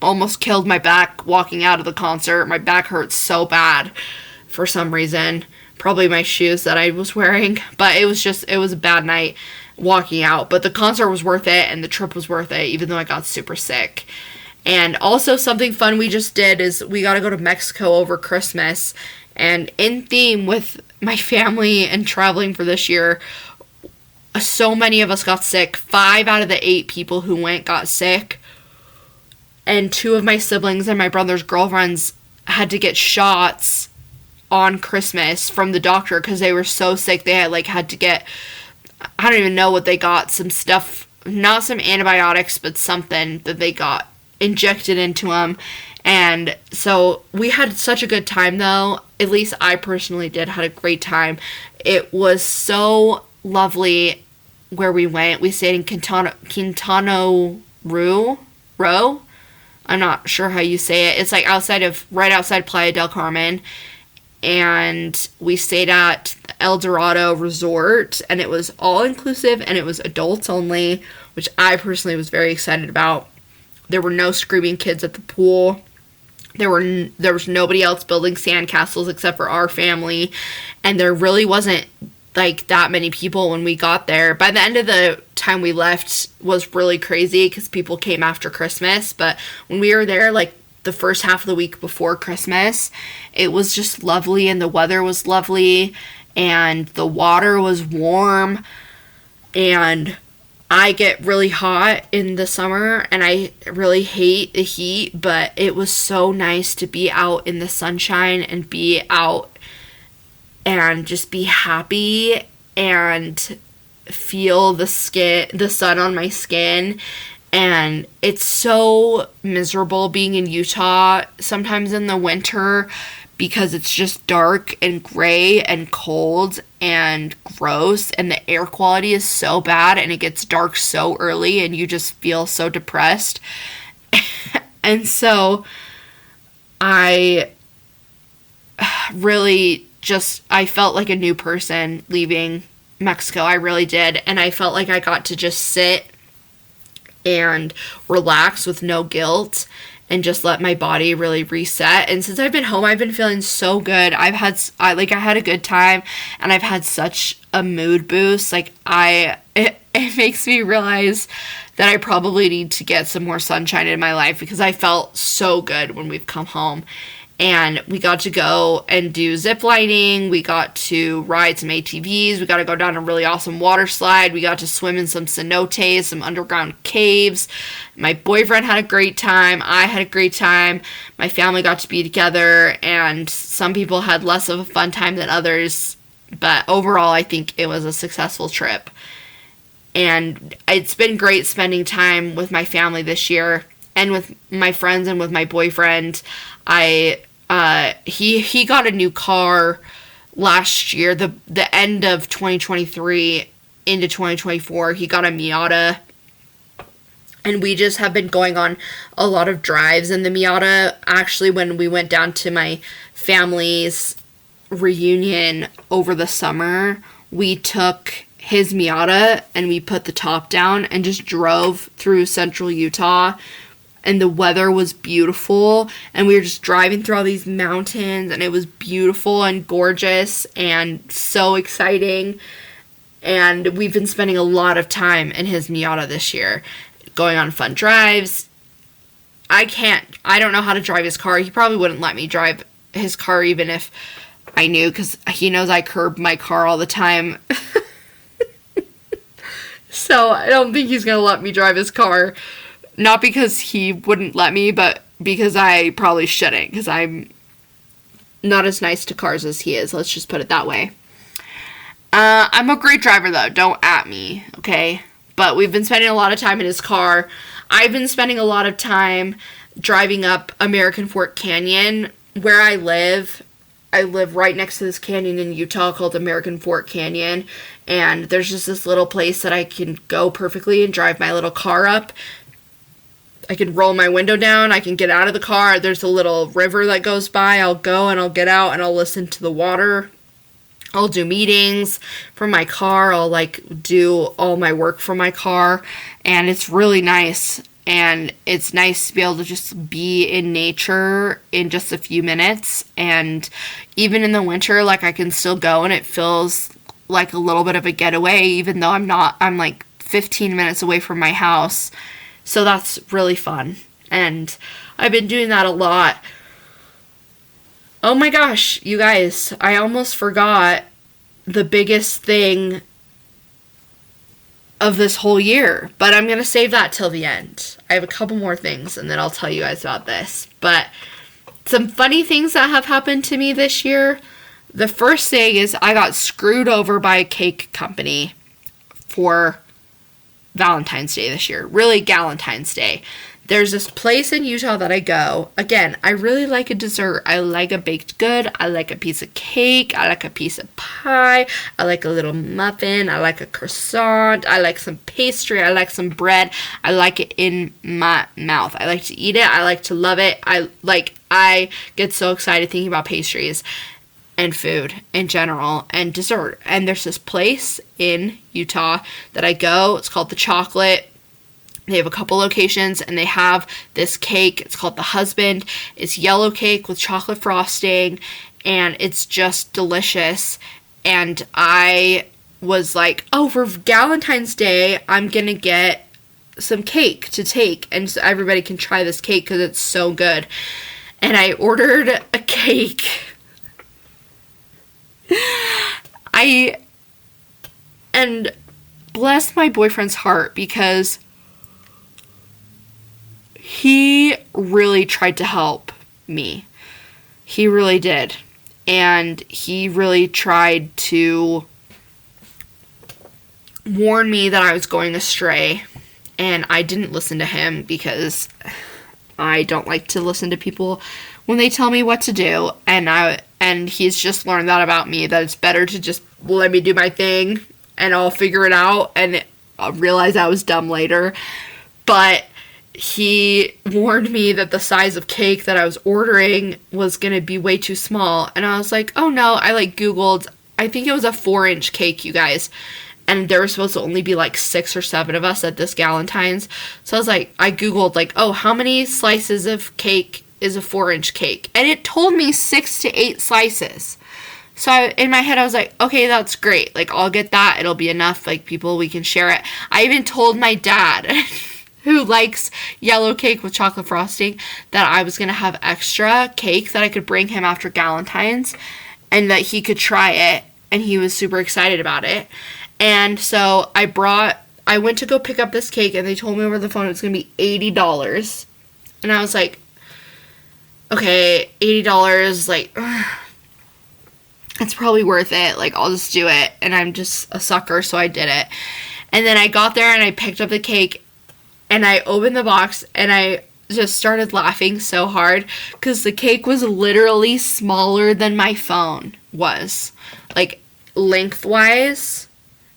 S2: Almost killed my back walking out of the concert. My back hurts so bad for some reason. Probably my shoes that I was wearing. But it was a bad night walking out. But the concert was worth it, and the trip was worth it, even though I got super sick. And also something fun we just did is we got to go to Mexico over Christmas. And in theme with my family and traveling for this year, so many of us got sick. 5 out of the 8 people who went got sick. And 2 of my siblings and my brother's girlfriends had to get shots on Christmas from the doctor because they were so sick. They had to get, I don't even know what they got, some stuff, not some antibiotics, but something that they got injected into them. And so we had such a good time, though. At least I personally had a great time. It was so lovely where we went. We stayed in Quintana Roo. I'm not sure how you say it. It's like right outside Playa del Carmen. And we stayed at El Dorado Resort, and it was all inclusive, and it was adults only, which I personally was very excited about. There were no screaming kids at the pool. There was nobody else building sandcastles except for our family, and there really wasn't like that many people when we got there. By the end of the time we left was really crazy because people came after Christmas, but when we were there, like the first half of the week before Christmas, it was just lovely, and the weather was lovely, and the water was warm, and I get really hot in the summer, and I really hate the heat, but it was so nice to be out in the sunshine and be out and just be happy and feel the sun on my skin. And it's so miserable being in Utah sometimes in the winter because it's just dark and gray and cold and gross, and the air quality is so bad, and it gets dark so early, and you just feel so depressed. And so I felt like a new person leaving Mexico. I really did. And I felt like I got to just sit and relax with no guilt and just let my body really reset. And since I've been home, I've been feeling so good. I had a good time, and I've had such a mood boost. Like it makes me realize that I probably need to get some more sunshine in my life because I felt so good when we've come home. And we got to go and do zip lining. We got to ride some ATVs. We got to go down a really awesome water slide. We got to swim in some cenotes, some underground caves. My boyfriend had a great time. I had a great time. My family got to be together, and some people had less of a fun time than others. But overall, I think it was a successful trip. And it's been great spending time with my family this year and with my friends and with my boyfriend. He got a new car last year, the end of 2023 into 2024. He got a Miata, and we just have been going on a lot of drives in the Miata. Actually, when we went down to my family's reunion over the summer, we took his Miata and we put the top down and just drove through central Utah. And the weather was beautiful, and we were just driving through all these mountains, and it was beautiful and gorgeous and so exciting. And we've been spending a lot of time in his Miata this year, going on fun drives. I don't know how to drive his car. He probably wouldn't let me drive his car even if I knew, because he knows I curb my car all the time. So I don't think he's going to let me drive his car. Not because he wouldn't let me, but because I probably shouldn't, because I'm not as nice to cars as he is. Let's just put it that way. I'm a great driver, though. Don't at me, okay? But we've been spending a lot of time in his car. I've been spending a lot of time driving up American Fork Canyon. Where I live right next to this canyon in Utah called American Fork Canyon. And there's just this little place that I can go perfectly and drive my little car up. I can roll my window down. I can get out of the car. There's a little river that goes by. I'll go and I'll get out and I'll listen to the water. I'll do meetings from my car. I'll do all my work from my car. And it's really nice. And it's nice to be able to just be in nature in just a few minutes. And even in the winter, I can still go and it feels like a little bit of a getaway, even though I'm 15 minutes away from my house. So that's really fun. And I've been doing that a lot. Oh my gosh, you guys, I almost forgot the biggest thing of this whole year. But I'm going to save that till the end. I have a couple more things and then I'll tell you guys about this. But some funny things that have happened to me this year. The first thing is I got screwed over by a cake company for Valentine's Day this year. Really, Galentine's Day. There's this place in Utah that I go. Again, I really like a dessert. I like a baked good. I like a piece of cake. I like a piece of pie. I like a little muffin. I like a croissant. I like some pastry. I like some bread. I like it in my mouth. I like to eat it. I like to love it. I get so excited thinking about pastries and food in general and dessert. And there's this place in Utah that I go. It's called The Chocolate. They have a couple locations and they have this cake. It's called The Husband. It's yellow cake with chocolate frosting and it's just delicious. And I was like, oh, for Valentine's Day, I'm going to get some cake to take and so everybody can try this cake because it's so good. And I ordered a cake. And bless my boyfriend's heart because he really tried to help me. He really did. And he really tried to warn me that I was going astray. And I didn't listen to him because I don't like to listen to people when they tell me what to do. And he's just learned that about me, that it's better to just let me do my thing and I'll figure it out. And I'll realize I was dumb later. But he warned me that the size of cake that I was ordering was going to be way too small. And I was like, oh no. I Googled, I think it was a 4-inch cake, you guys. And there were supposed to only be 6 or 7 of us at this Galentine's. So I was I Googled oh, how many slices of cake is a 4-inch cake? And it told me 6 to 8 slices. So in my head, I was like, okay, that's great. I'll get that. It'll be enough. People, we can share it. I even told my dad. who likes yellow cake with chocolate frosting, that I was going to have extra cake that I could bring him after Galentine's and that he could try it. And he was super excited about it. And so I went to go pick up this cake and they told me over the phone it was going to be $80. And I was like, okay, $80, like, it's probably worth it. Like, I'll just do it. And I'm just a sucker, so I did it. And then I got there and I picked up the cake and I opened the box and I just started laughing so hard because the cake was literally smaller than my phone was. Like, lengthwise,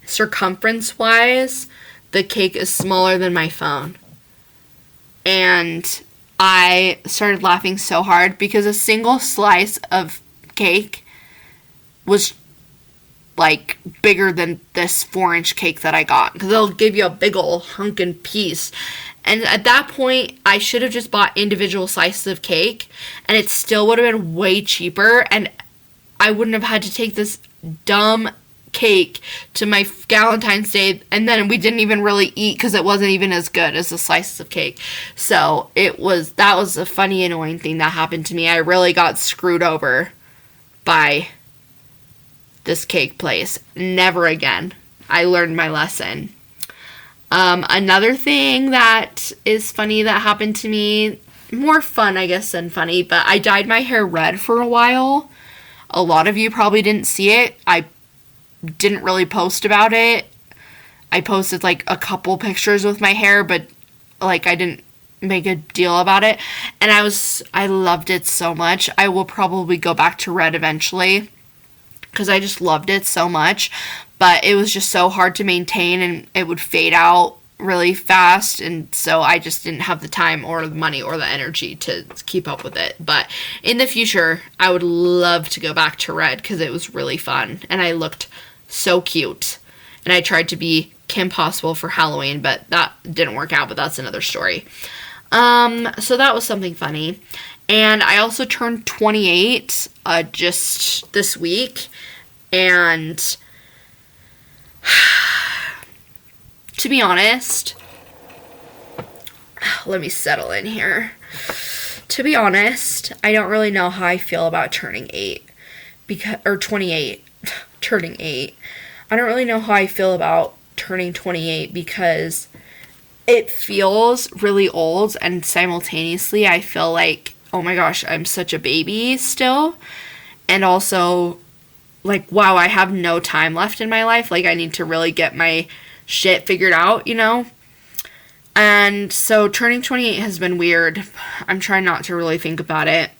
S2: circumference-wise, the cake is smaller than my phone. And I started laughing so hard because a single slice of cake was like bigger than this 4-inch cake that I got, because they'll give you a big ol' hunkin' piece. And at that point, I should have just bought individual slices of cake, and it still would have been way cheaper, and I wouldn't have had to take this dumb cake to my Valentine's Day, and then we didn't even really eat because it wasn't even as good as the slices of cake. So that was a funny, annoying thing that happened to me. I really got screwed over by this cake place. Never again. I learned my lesson. Another thing that is funny that happened to me, more fun, I guess, than funny, but I dyed my hair red for a while. A lot of you probably didn't see it. I didn't really post about it. I posted like a couple pictures with my hair, but like I didn't make a deal about it. And I loved it so much. I will probably go back to red eventually because I just loved it so much. But it was just so hard to maintain and it would fade out really fast, and so I just didn't have the time or the money or the energy to keep up with it. But in the future, I would love to go back to red because it was really fun and I looked so cute. And I tried to be Kim Possible for Halloween, but that didn't work out, but that's another story. So that was something funny. And I also turned 28 just this week, and to be honest, let me settle in here. To be honest, I don't really know how I feel about turning 28, turning 8. I don't really know how I feel about turning 28 because it feels really old, and simultaneously I feel like, oh my gosh, I'm such a baby still. And also, like, wow, I have no time left in my life. Like, I need to really get my shit figured out, you know? And so turning 28 has been weird. I'm trying not to really think about it.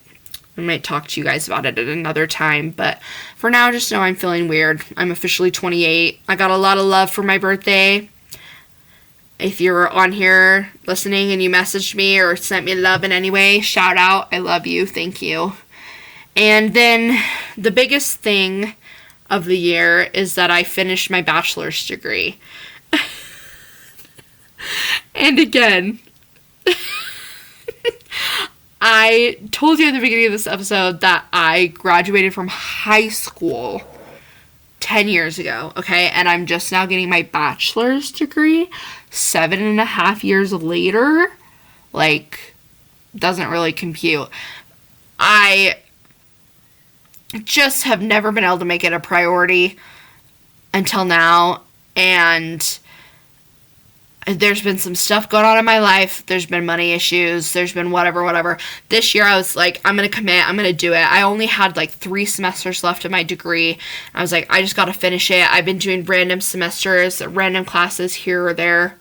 S2: I might talk to you guys about it at another time, but for now, just know I'm feeling weird. I'm officially 28. I got a lot of love for my birthday. If you're on here listening and you messaged me or sent me love in any way, shout out. I love you. Thank you. And then the biggest thing of the year is that I finished my bachelor's degree. And again, I told you at the beginning of this episode that I graduated from high school 10 years ago, okay? And I'm just now getting my bachelor's degree 7.5 years later. Like, doesn't really compute. I just have never been able to make it a priority until now, and there's been some stuff going on in my life. There's been money issues. There's been whatever. This year I was like, I'm going to commit. I'm going to do it. I only had like 3 semesters left of my degree. I was like, I just got to finish it. I've been doing random semesters, random classes here or there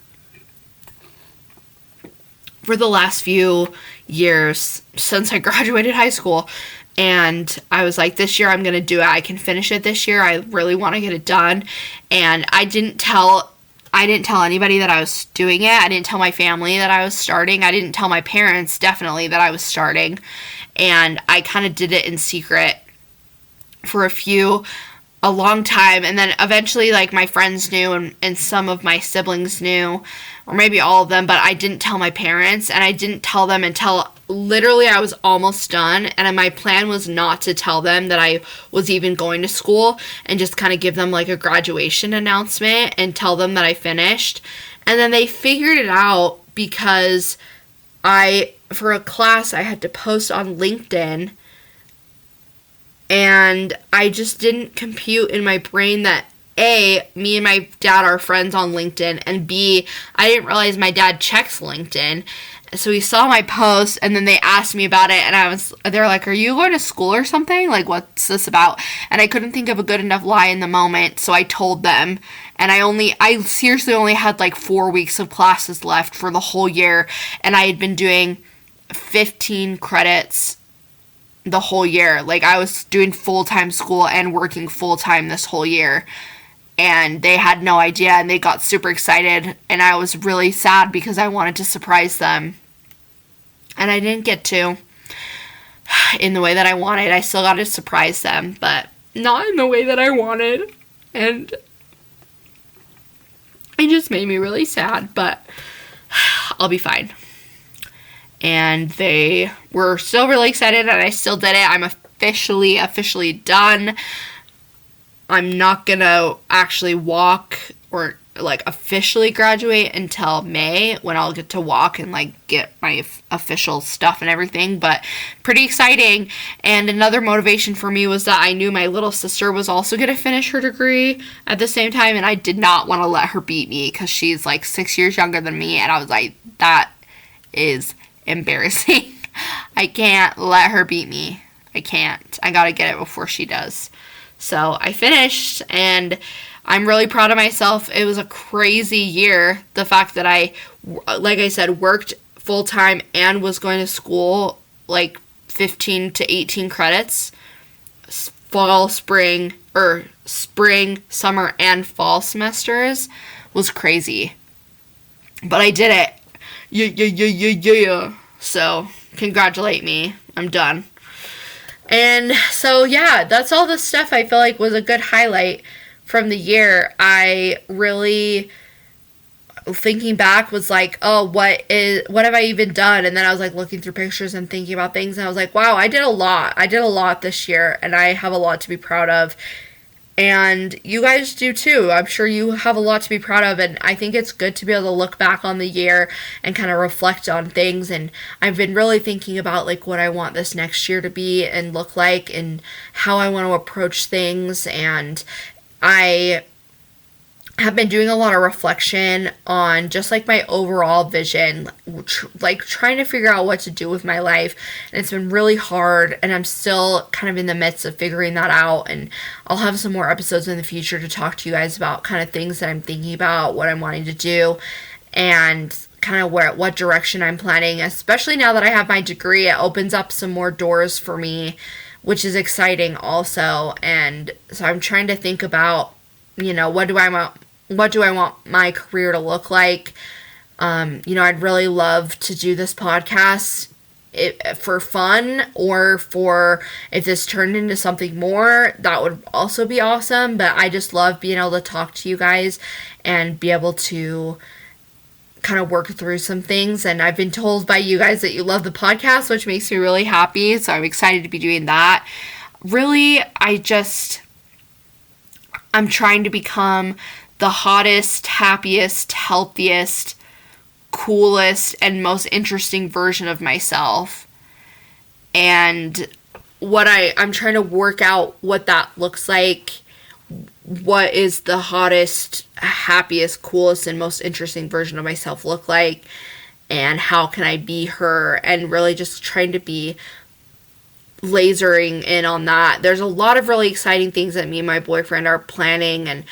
S2: for the last few years since I graduated high school. And I was like, this year I'm going to do it. I can finish it this year. I really want to get it done. And I didn't tell anybody that I was doing it. I didn't tell my family that I was starting. I didn't tell my parents, definitely, that I was starting. And I kind of did it in secret for a long time. And then eventually, like, my friends knew and some of my siblings knew, or maybe all of them, but I didn't tell my parents. And I didn't tell them until literally I was almost done. And my plan was not to tell them that I was even going to school and just kind of give them like a graduation announcement and tell them that I finished. And then they figured it out because for a class, I had to post on LinkedIn, and I just didn't compute in my brain that A, me and my dad are friends on LinkedIn, and B, I didn't realize my dad checks LinkedIn. So he saw my post, and then they asked me about it, and they're like, are you going to school or something? Like, what's this about? And I couldn't think of a good enough lie in the moment, so I told them. And I seriously only had like 4 weeks of classes left for the whole year, and I had been doing 15 credits the whole year. Like, I was doing full-time school and working full-time this whole year. And they had no idea, and they got super excited, and I was really sad because I wanted to surprise them. And I didn't get to in the way that I wanted. I still got to surprise them, but not in the way that I wanted. And it just made me really sad, but I'll be fine. And they were still really excited, and I still did it. I'm officially done. I'm not gonna actually walk or like officially graduate until May, when I'll get to walk and like get my official stuff and everything, but pretty exciting. And another motivation for me was that I knew my little sister was also gonna finish her degree at the same time, and I did not want to let her beat me because she's like 6 years younger than me, and I was like, that is embarrassing. I can't let her beat me. I can't. I gotta get it before she does. So I finished, and I'm really proud of myself. It was a crazy year. The fact that I, like I said, worked full-time and was going to school like 15 to 18 credits, spring, summer, and fall semesters, was crazy. But I did it. Yeah. So, congratulate me. I'm done. And so, yeah, that's all the stuff I feel like was a good highlight from the year. I really, thinking back, was like, oh, what have I even done? And then I was like looking through pictures and thinking about things, and I was like, wow, I did a lot. I did a lot this year, and I have a lot to be proud of. And you guys do too. I'm sure you have a lot to be proud of, and I think it's good to be able to look back on the year and kind of reflect on things. And I've been really thinking about like what I want this next year to be and look like, and how I want to approach things. And I have been doing a lot of reflection on just like my overall vision, like trying to figure out what to do with my life. And it's been really hard, and I'm still kind of in the midst of figuring that out. And I'll have some more episodes in the future to talk to you guys about kind of things that I'm thinking about, what I'm wanting to do, and kind of what direction I'm planning. Especially now that I have my degree, it opens up some more doors for me, which is exciting also. And so I'm trying to think about, what do I want my career to look like? I'd really love to do this podcast for fun, or for if this turned into something more, that would also be awesome. But I just love being able to talk to you guys and be able to kind of work through some things. And I've been told by you guys that you love the podcast, which makes me really happy. So I'm excited to be doing that. Really, I'm trying to become the hottest, happiest, healthiest, coolest, and most interesting version of myself. And I'm trying to work out what that looks like. What is the hottest, happiest, coolest, and most interesting version of myself look like? And how can I be her? And really just trying to be lasering in on that. There's a lot of really exciting things that me and my boyfriend are planning, and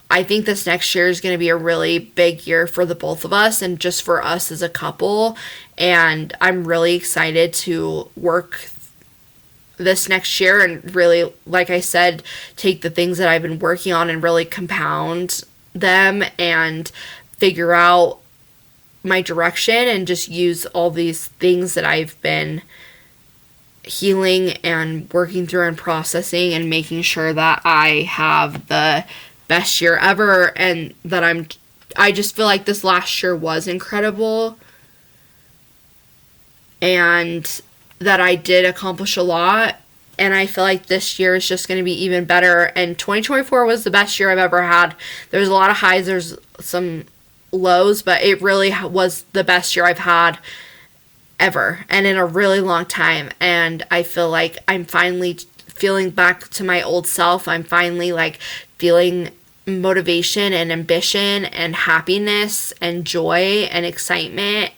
S2: I think this next year is going to be a really big year for the both of us, and just for us as a couple. And I'm really excited to work this next year and really, like I said, take the things that I've been working on and really compound them and figure out my direction, and just use all these things that I've been healing and working through and processing, and making sure that I have the best year ever. And that I just feel like this last year was incredible, and that I did accomplish a lot, and I feel like this year is just going to be even better. And 2024 was the best year I've ever had. There's a lot of highs, there's some lows, but it really was the best year I've had ever and in a really long time. And I feel like I'm finally feeling back to my old self. I'm finally like feeling motivation and ambition and happiness and joy and excitement.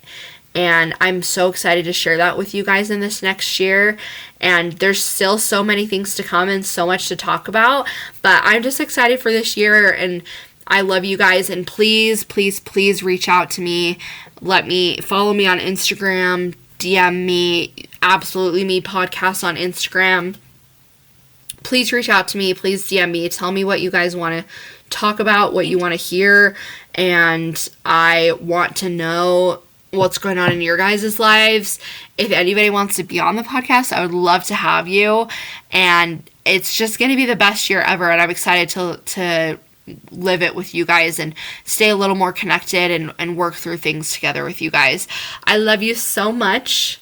S2: And I'm so excited to share that with you guys in this next year. And there's still so many things to come and so much to talk about. But I'm just excited for this year. And I love you guys. And please, please, please reach out to me. Follow me on Instagram. DM me. Absolutely Me Podcast on Instagram. Please reach out to me. Please DM me. Tell me what you guys want to talk about, what you want to hear. And I want to know what's going on in your guys' lives. If anybody wants to be on the podcast, I would love to have you. And it's just going to be the best year ever. And I'm excited to live it with you guys and stay a little more connected and work through things together with you guys. I love you so much.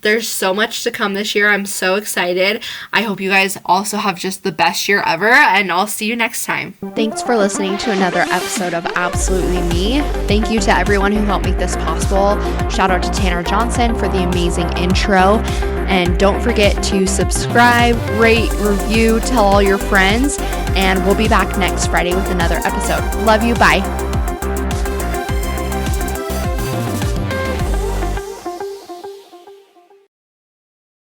S2: There's so much to come this year. I'm so excited. I hope you guys also have just the best year ever, and I'll see you next time.
S1: Thanks for listening to another episode of Absolutely Me. Thank you to everyone who helped make this possible. Shout out to Tanner Johnson for the amazing intro. And don't forget to subscribe, rate, review, tell all your friends, and we'll be back next Friday with another episode. Love you. Bye.